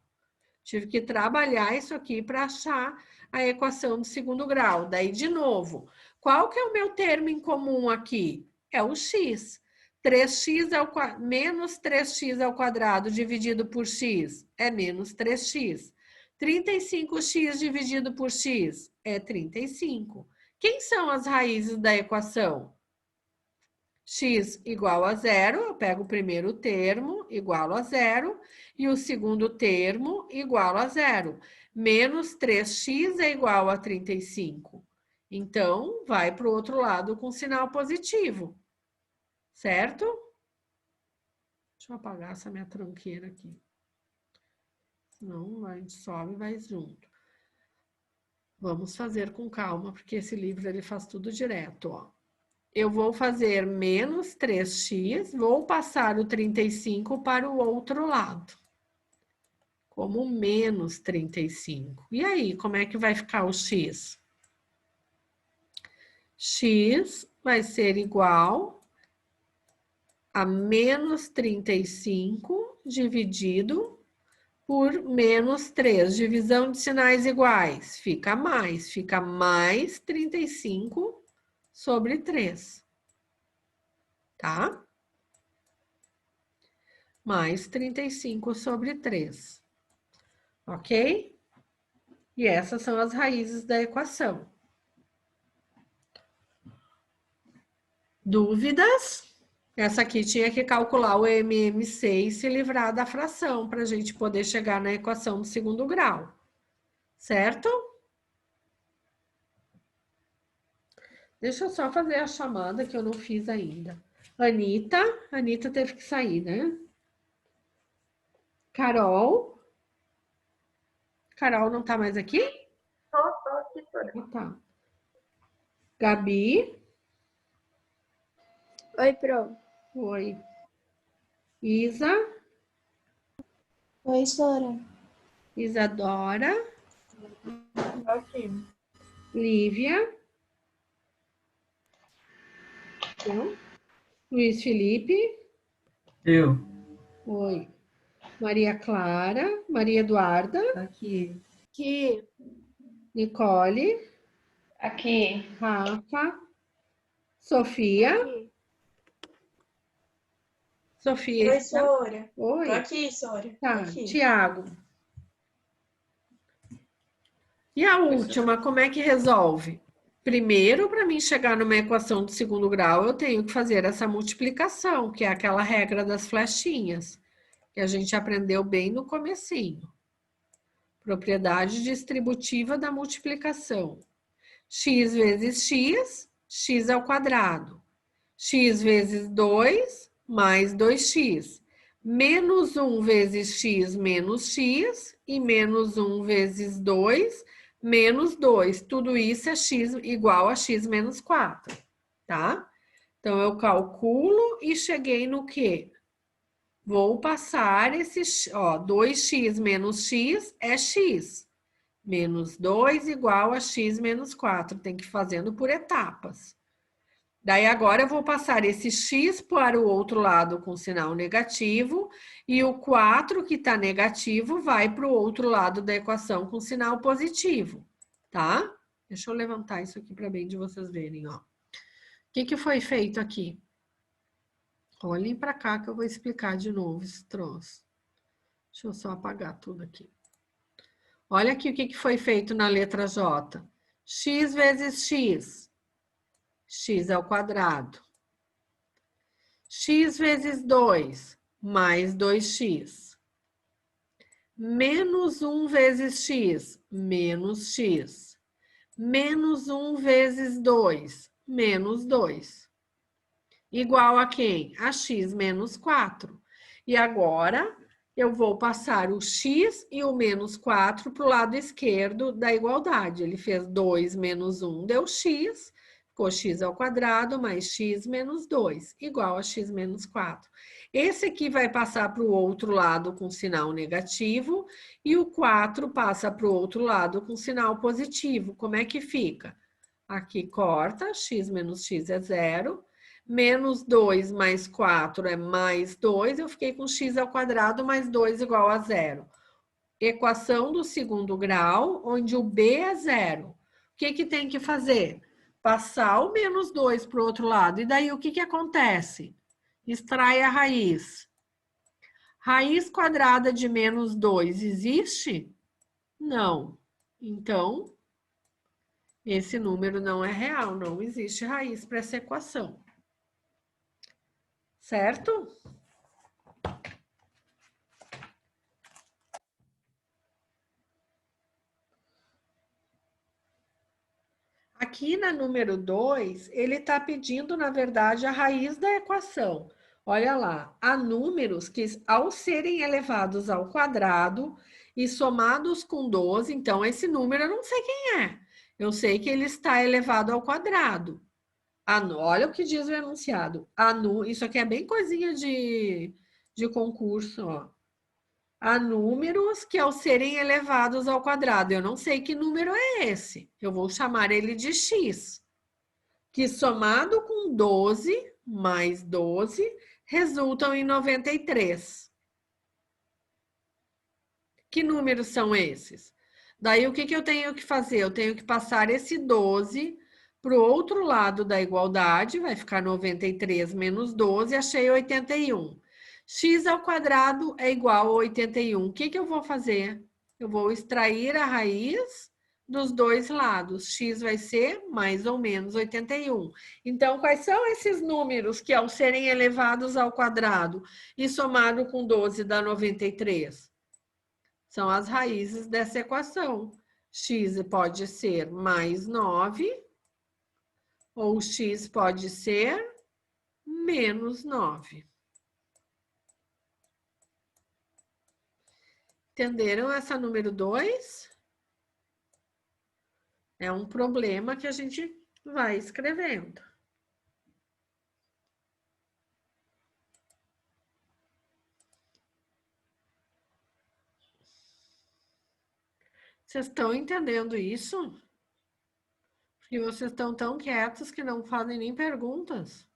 Tive que trabalhar isso aqui para achar a equação do segundo grau. Daí, de novo, qual que é o meu termo em comum aqui? É o x. 3x ao menos 3x ao quadrado dividido por x é menos 3x. 35x dividido por x é 35. Quem são as raízes da equação? X igual a zero, eu pego o primeiro termo, igual a zero, e o segundo termo, igual a zero. Menos 3x é igual a 35. Então, vai para o outro lado com sinal positivo. Certo? Deixa eu apagar essa minha tranqueira aqui. Senão a gente sobe e vai junto. Vamos fazer com calma, porque esse livro ele faz tudo direto, ó. Eu vou fazer menos 3x, vou passar o 35 para o outro lado. Como menos 35. E aí, como é que vai ficar o x? X vai ser igual a menos 35 dividido por menos 3. Divisão de sinais iguais. Fica mais 35 sobre 3. Tá? Mais 35 sobre 3. Ok? E essas são as raízes da equação. Dúvidas? Essa aqui tinha que calcular o MMC e se livrar da fração para a gente poder chegar na equação do segundo grau. Certo? Deixa eu só fazer a chamada que eu não fiz ainda. Anitta teve que sair, né? Carol não tá mais aqui? Tô aqui, Ah, tá. Gabi? Oi, Pro. Oi. Isa? Oi, Sora. Isadora? Aqui. Lívia? Eu? Luiz Felipe? Eu. Oi. Maria Clara? Maria Eduarda? Aqui. Que Nicole? Aqui. Rafa? Sofia? aqui. Sofia Oi, está? Sora. Oi. Tô aqui, Sora. Tá. Tô aqui. Tiago. E a última, como é que resolve? Primeiro, para mim chegar numa equação de segundo grau, eu tenho que fazer essa multiplicação, que é aquela regra das flechinhas, que a gente aprendeu bem no comecinho. Propriedade distributiva da multiplicação. X vezes x, x ao quadrado. X vezes 2, mais 2x. Menos 1 vezes x, menos x. E menos 1 vezes 2, menos 2. Tudo isso é x igual a x menos 4, tá? Então, eu calculo e cheguei no quê? Vou passar esse, ó, 2x menos x é x. Menos 2 igual a x menos 4. Tem que ir fazendo por etapas. Daí, agora, eu vou passar esse x para o outro lado com sinal negativo. E o 4, que está negativo, vai para o outro lado da equação com sinal positivo. Tá? Deixa eu levantar isso aqui para bem de vocês verem, ó. O que foi feito aqui? Olhem para cá que eu vou explicar de novo esse troço. Deixa eu só apagar tudo aqui. Olha aqui o que foi feito na letra J. X vezes x. X ao quadrado. X vezes 2, mais 2x. Menos 1 vezes x, menos x. Menos 1 vezes 2, menos 2. Igual a quem? A x menos 4. E agora eu vou passar o x e o menos 4 para o lado esquerdo da igualdade. Ele fez 2 menos 1, deu x. Ficou x ao quadrado mais x menos 2, igual a x menos 4. Esse aqui vai passar para o outro lado com sinal negativo e o 4 passa para o outro lado com sinal positivo. Como é que fica? Aqui corta, x menos x é 0. Menos 2 mais 4 é mais 2. Eu fiquei com x ao quadrado mais 2 igual a 0. Equação do segundo grau, onde o b é 0. O que tem que fazer? Passar o menos 2 para o outro lado. E daí o que acontece? Extrai a raiz. Raiz quadrada de menos 2 existe? Não. Então, esse número não é real, não existe raiz para essa equação. Certo? Aqui na número 2, ele está pedindo, na verdade, a raiz da equação. Olha lá, há números que, ao serem elevados ao quadrado e somados com 12, então esse número eu não sei quem é. Eu sei que ele está elevado ao quadrado. Olha o que diz o enunciado. Isso aqui é bem coisinha de concurso, ó. Há números que, ao serem elevados ao quadrado, eu não sei que número é esse. Eu vou chamar ele de x, que somado com 12 mais 12 resultam em 93. Que números são esses? Daí, o que eu tenho que fazer? Eu tenho que passar esse 12 para o outro lado da igualdade, vai ficar 93 menos 12, achei 81. X ao quadrado é igual a 81. O que eu vou fazer? Eu vou extrair a raiz dos dois lados. X vai ser mais ou menos 81. Então, quais são esses números que, ao serem elevados ao quadrado e somado com 12 dá 93? São as raízes dessa equação. X pode ser mais 9 ou x pode ser menos 9. Entenderam essa número 2? É um problema que a gente vai escrevendo. Vocês estão entendendo isso? Porque vocês estão tão quietos que não fazem nem perguntas.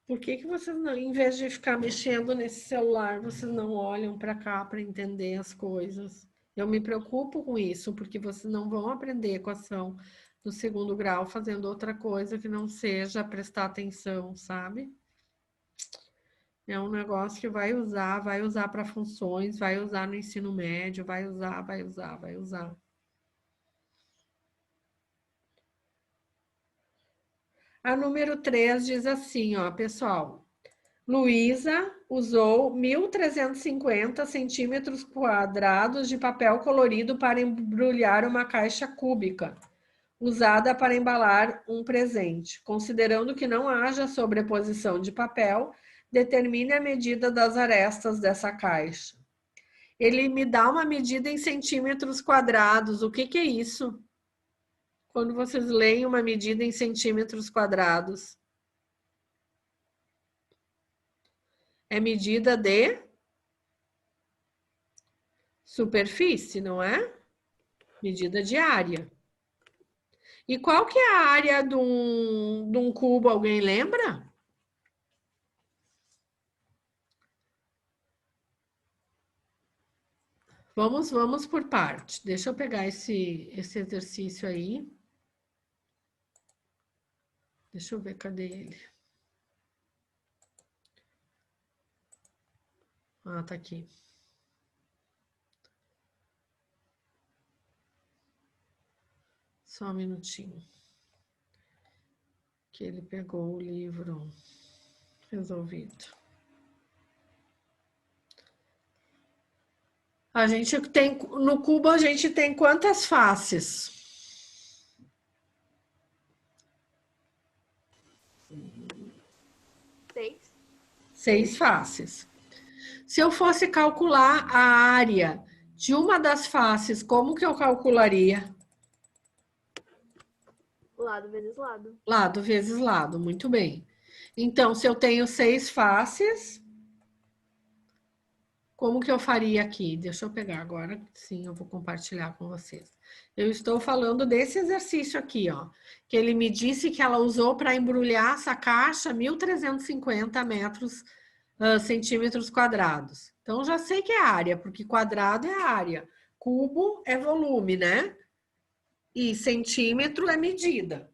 Por que vocês não, em vez de ficar mexendo nesse celular, vocês não olham para cá para entender as coisas? Eu me preocupo com isso, porque vocês não vão aprender equação do segundo grau fazendo outra coisa que não seja prestar atenção, sabe? É um negócio que vai usar para funções, vai usar no ensino médio, vai usar. A número 3 diz assim, ó, pessoal. Luísa usou 1.350 centímetros quadrados de papel colorido para embrulhar uma caixa cúbica, usada para embalar um presente. Considerando que não haja sobreposição de papel, determine a medida das arestas dessa caixa. Ele me dá uma medida em centímetros quadrados. O que é isso? Quando vocês leem uma medida em centímetros quadrados. É medida de superfície, não é? Medida de área. E qual que é a área de um cubo, alguém lembra? Vamos por parte. Deixa eu pegar esse exercício aí. Deixa eu ver, cadê ele? Ah, tá aqui. Só um minutinho. Que ele pegou o livro resolvido. A gente tem, no cubo a gente tem quantas faces? 6. 6 faces. Se eu fosse calcular a área de uma das faces, como que eu calcularia? Lado vezes lado. Lado vezes lado, muito bem. Então, se eu tenho 6 faces, como que eu faria aqui? Deixa eu pegar agora, sim, eu vou compartilhar com vocês. Eu estou falando desse exercício aqui, ó, que ele me disse que ela usou para embrulhar essa caixa 1.350 centímetros quadrados. Então, já sei que é área, porque quadrado é área, cubo é volume, né? E centímetro é medida.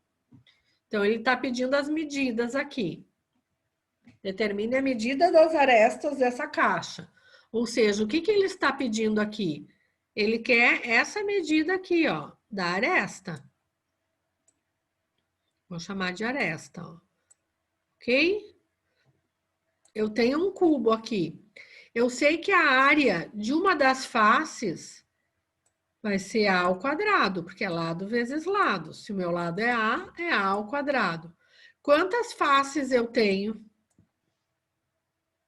Então, ele está pedindo as medidas aqui. Determine a medida das arestas dessa caixa. Ou seja, o que ele está pedindo aqui? Ele quer essa medida aqui, ó, da aresta. Vou chamar de aresta, ó. Ok? Eu tenho um cubo aqui. Eu sei que a área de uma das faces vai ser A ao quadrado, porque é lado vezes lado. Se o meu lado é A ao quadrado. Quantas faces eu tenho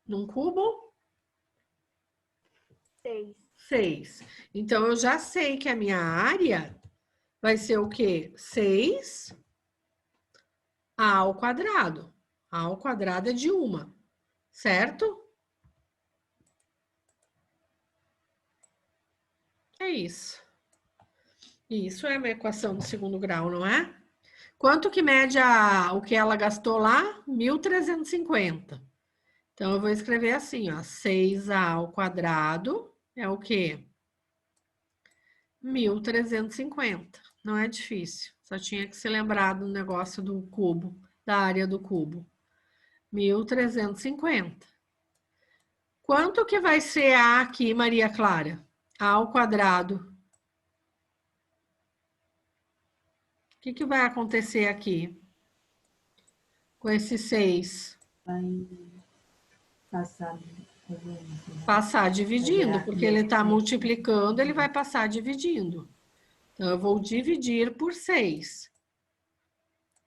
num cubo? 6. 6. Então, eu já sei que a minha área vai ser o quê? 6 A ao quadrado. A ao quadrado é de uma, certo? É isso. Isso é uma equação do segundo grau, não é? Quanto que mede o que ela gastou lá? 1.350. Então, eu vou escrever assim, ó. 6A ao quadrado é o quê? 1.350. Não é difícil. Só tinha que se lembrar do negócio do cubo, da área do cubo. 1.350. Quanto que vai ser A aqui, Maria Clara? A ao quadrado. O que vai acontecer aqui com esse 6? Vai Passar dividindo, porque ele está multiplicando, ele vai passar dividindo. Então, eu vou dividir por 6.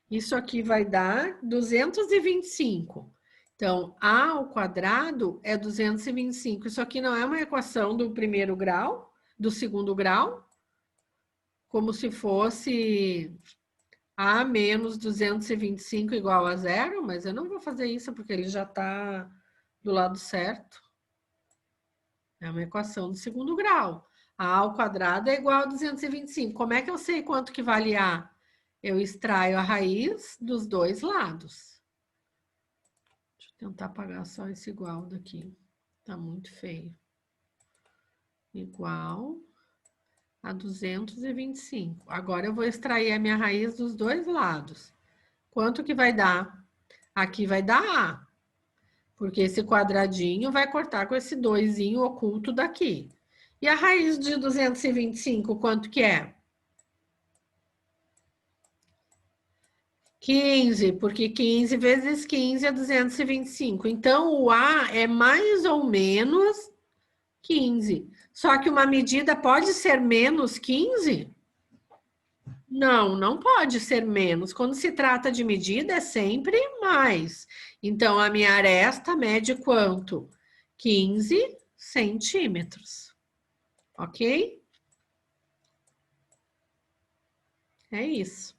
Isso aqui vai dar 225. Então, A ao quadrado é 225. Isso aqui não é uma equação do primeiro grau, do segundo grau? Como se fosse A menos 225 igual a 0, mas eu não vou fazer isso porque ele já está do lado certo. É uma equação do segundo grau. A ao quadrado é igual a 225. Como é que eu sei quanto que vale A? Eu extraio a raiz dos dois lados. Deixa eu tentar apagar só esse igual daqui. Tá muito feio. Igual a 225. Agora eu vou extrair a minha raiz dos dois lados. Quanto que vai dar? Aqui vai dar A. Porque esse quadradinho vai cortar com esse 2zinho oculto daqui. E a raiz de 225, quanto que é? 15, porque 15 vezes 15 é 225. Então, o A é mais ou menos 15. Só que uma medida pode ser menos 15? Não, não pode ser menos. Quando se trata de medida, é sempre mais. Então, a minha aresta mede quanto? 15 centímetros. Ok? É isso.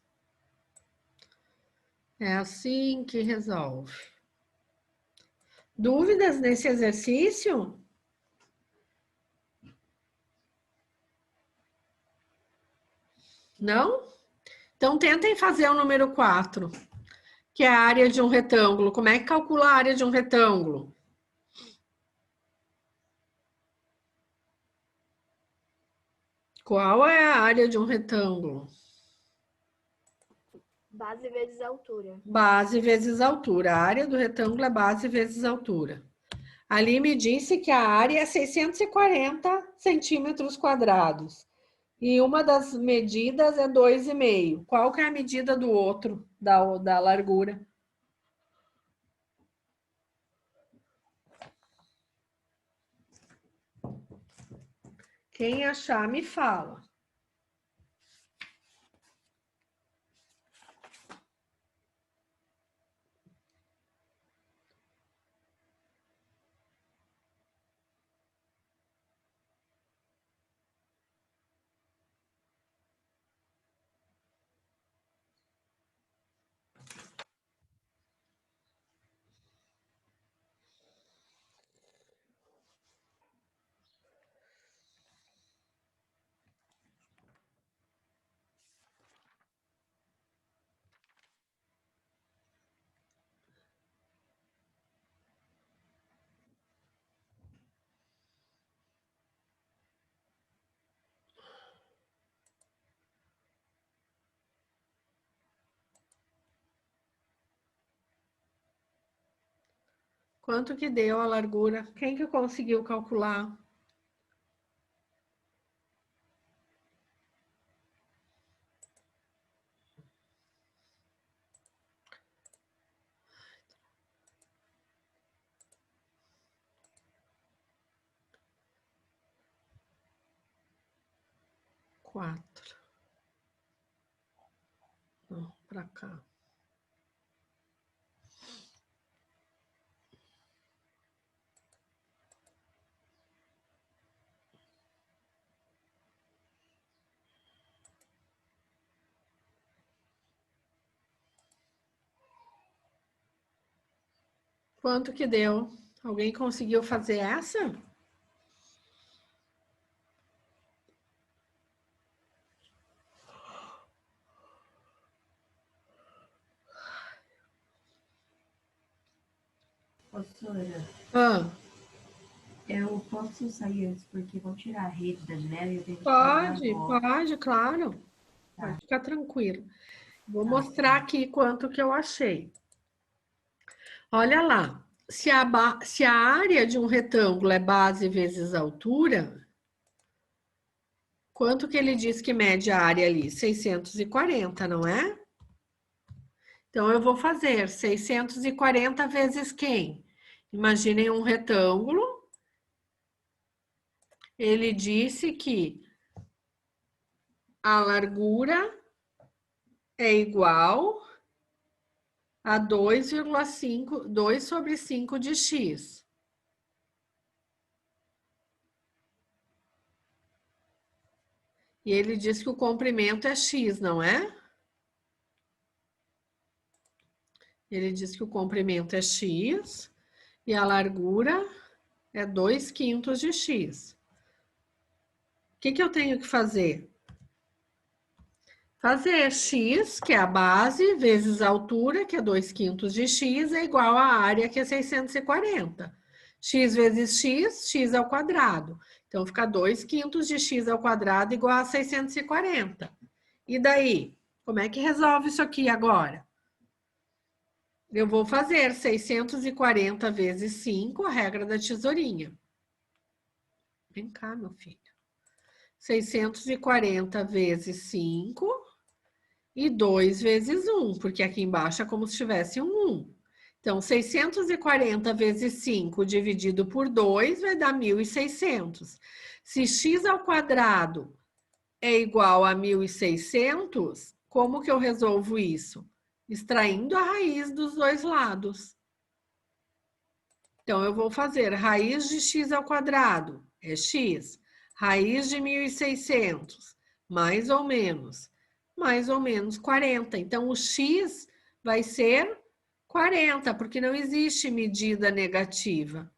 É assim que resolve. Dúvidas nesse exercício? Não? Então, tentem fazer o número 4, que é a área de um retângulo. Como é que calcula a área de um retângulo? Qual é a área de um retângulo? Base vezes altura. Base vezes altura. A área do retângulo é base vezes altura. Ali me disse que a área é 640 centímetros quadrados. E uma das medidas é 2,5. Qual que é a medida do outro, da largura? Quem achar, me fala. Quanto que deu a largura? Quem que conseguiu calcular? Quatro. Não, para cá. Quanto que deu? Alguém conseguiu fazer essa? Professora, eu posso sair antes porque vão tirar a rede da janela e eu tenho que Pode, claro. Tá. Pode ficar tranquilo. Vou mostrar aqui quanto que eu achei. Olha lá, se a área de um retângulo é base vezes altura, quanto que ele diz que mede a área ali? 640, não é? Então, eu vou fazer 640 vezes quem? Imaginem um retângulo. Ele disse que a largura é igual a 2,5, 2 sobre 5 de x. E ele diz que o comprimento é x, não é? Ele diz que o comprimento é x e a largura é 2/5 de x. O que eu tenho que fazer? Fazer x, que é a base, vezes a altura, que é 2/5 de x, é igual à área, que é 640. X vezes x, x ao quadrado. Então, fica 2/5 de x ao quadrado igual a 640. E daí? Como é que resolve isso aqui agora? Eu vou fazer 640 vezes 5, a regra da tesourinha. Vem cá, meu filho. 640 vezes 5 e 2 vezes 1, porque aqui embaixo é como se tivesse um 1. Então, 640 vezes 5 dividido por 2 vai dar 1.600. Se x ao quadrado é igual a 1.600, como que eu resolvo isso? Extraindo a raiz dos dois lados. Então, eu vou fazer raiz de x ao quadrado, é x. Raiz de 1.600, mais ou menos 40. Então, o x vai ser 40, porque não existe medida negativa,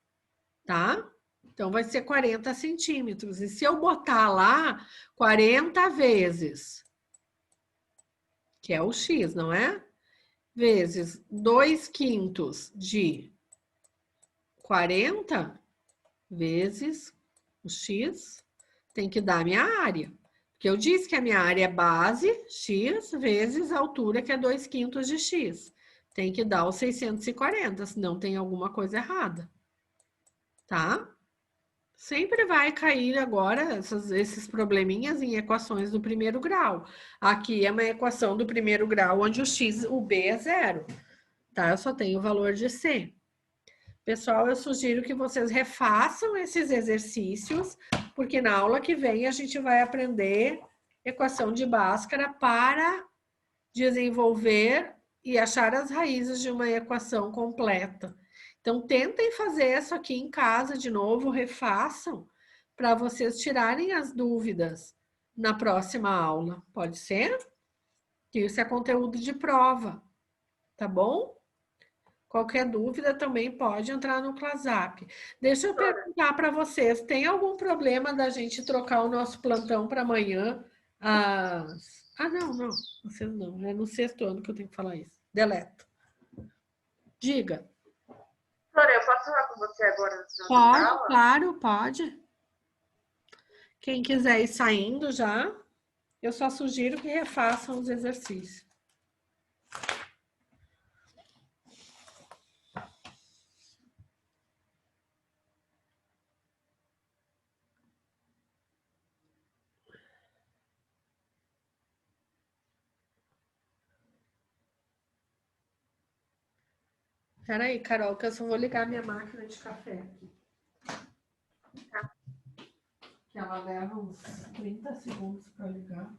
tá? Então, vai ser 40 centímetros. E se eu botar lá 40 vezes, que é o x, não é? Vezes 2/5 de 40 vezes o x, tem que dar a minha área. Porque eu disse que a minha área é base, x, vezes a altura, que é 2/5 de x. Tem que dar os 640, senão tem alguma coisa errada. Tá? Sempre vai cair agora esses probleminhas em equações do primeiro grau. Aqui é uma equação do primeiro grau, onde o B é 0, tá? Eu só tenho o valor de C. Pessoal, eu sugiro que vocês refaçam esses exercícios, porque na aula que vem a gente vai aprender equação de Bhaskara para desenvolver e achar as raízes de uma equação completa. Então, tentem fazer isso aqui em casa de novo, refaçam, para vocês tirarem as dúvidas na próxima aula. Pode ser? Que isso é conteúdo de prova, tá bom? Qualquer dúvida também pode entrar no ClassUp. Deixa eu perguntar para vocês, tem algum problema da gente trocar o nosso plantão para amanhã? Ah, não, vocês não. É no 6º ano que eu tenho que falar isso. Deleto. Diga. Flora, eu posso falar com você agora no final da Pode, aula? claro, pode. Quem quiser ir saindo já, eu só sugiro que refaçam os exercícios. Espera aí, Carol, que eu só vou ligar minha máquina de café aqui. Tá? Que ela leva uns 30 segundos para ligar.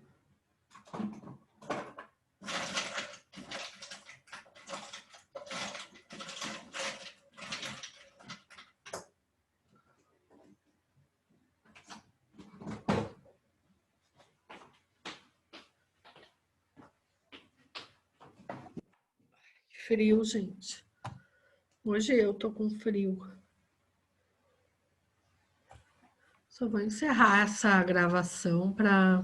Frio, gente. Hoje eu tô com frio. Só vou encerrar essa gravação para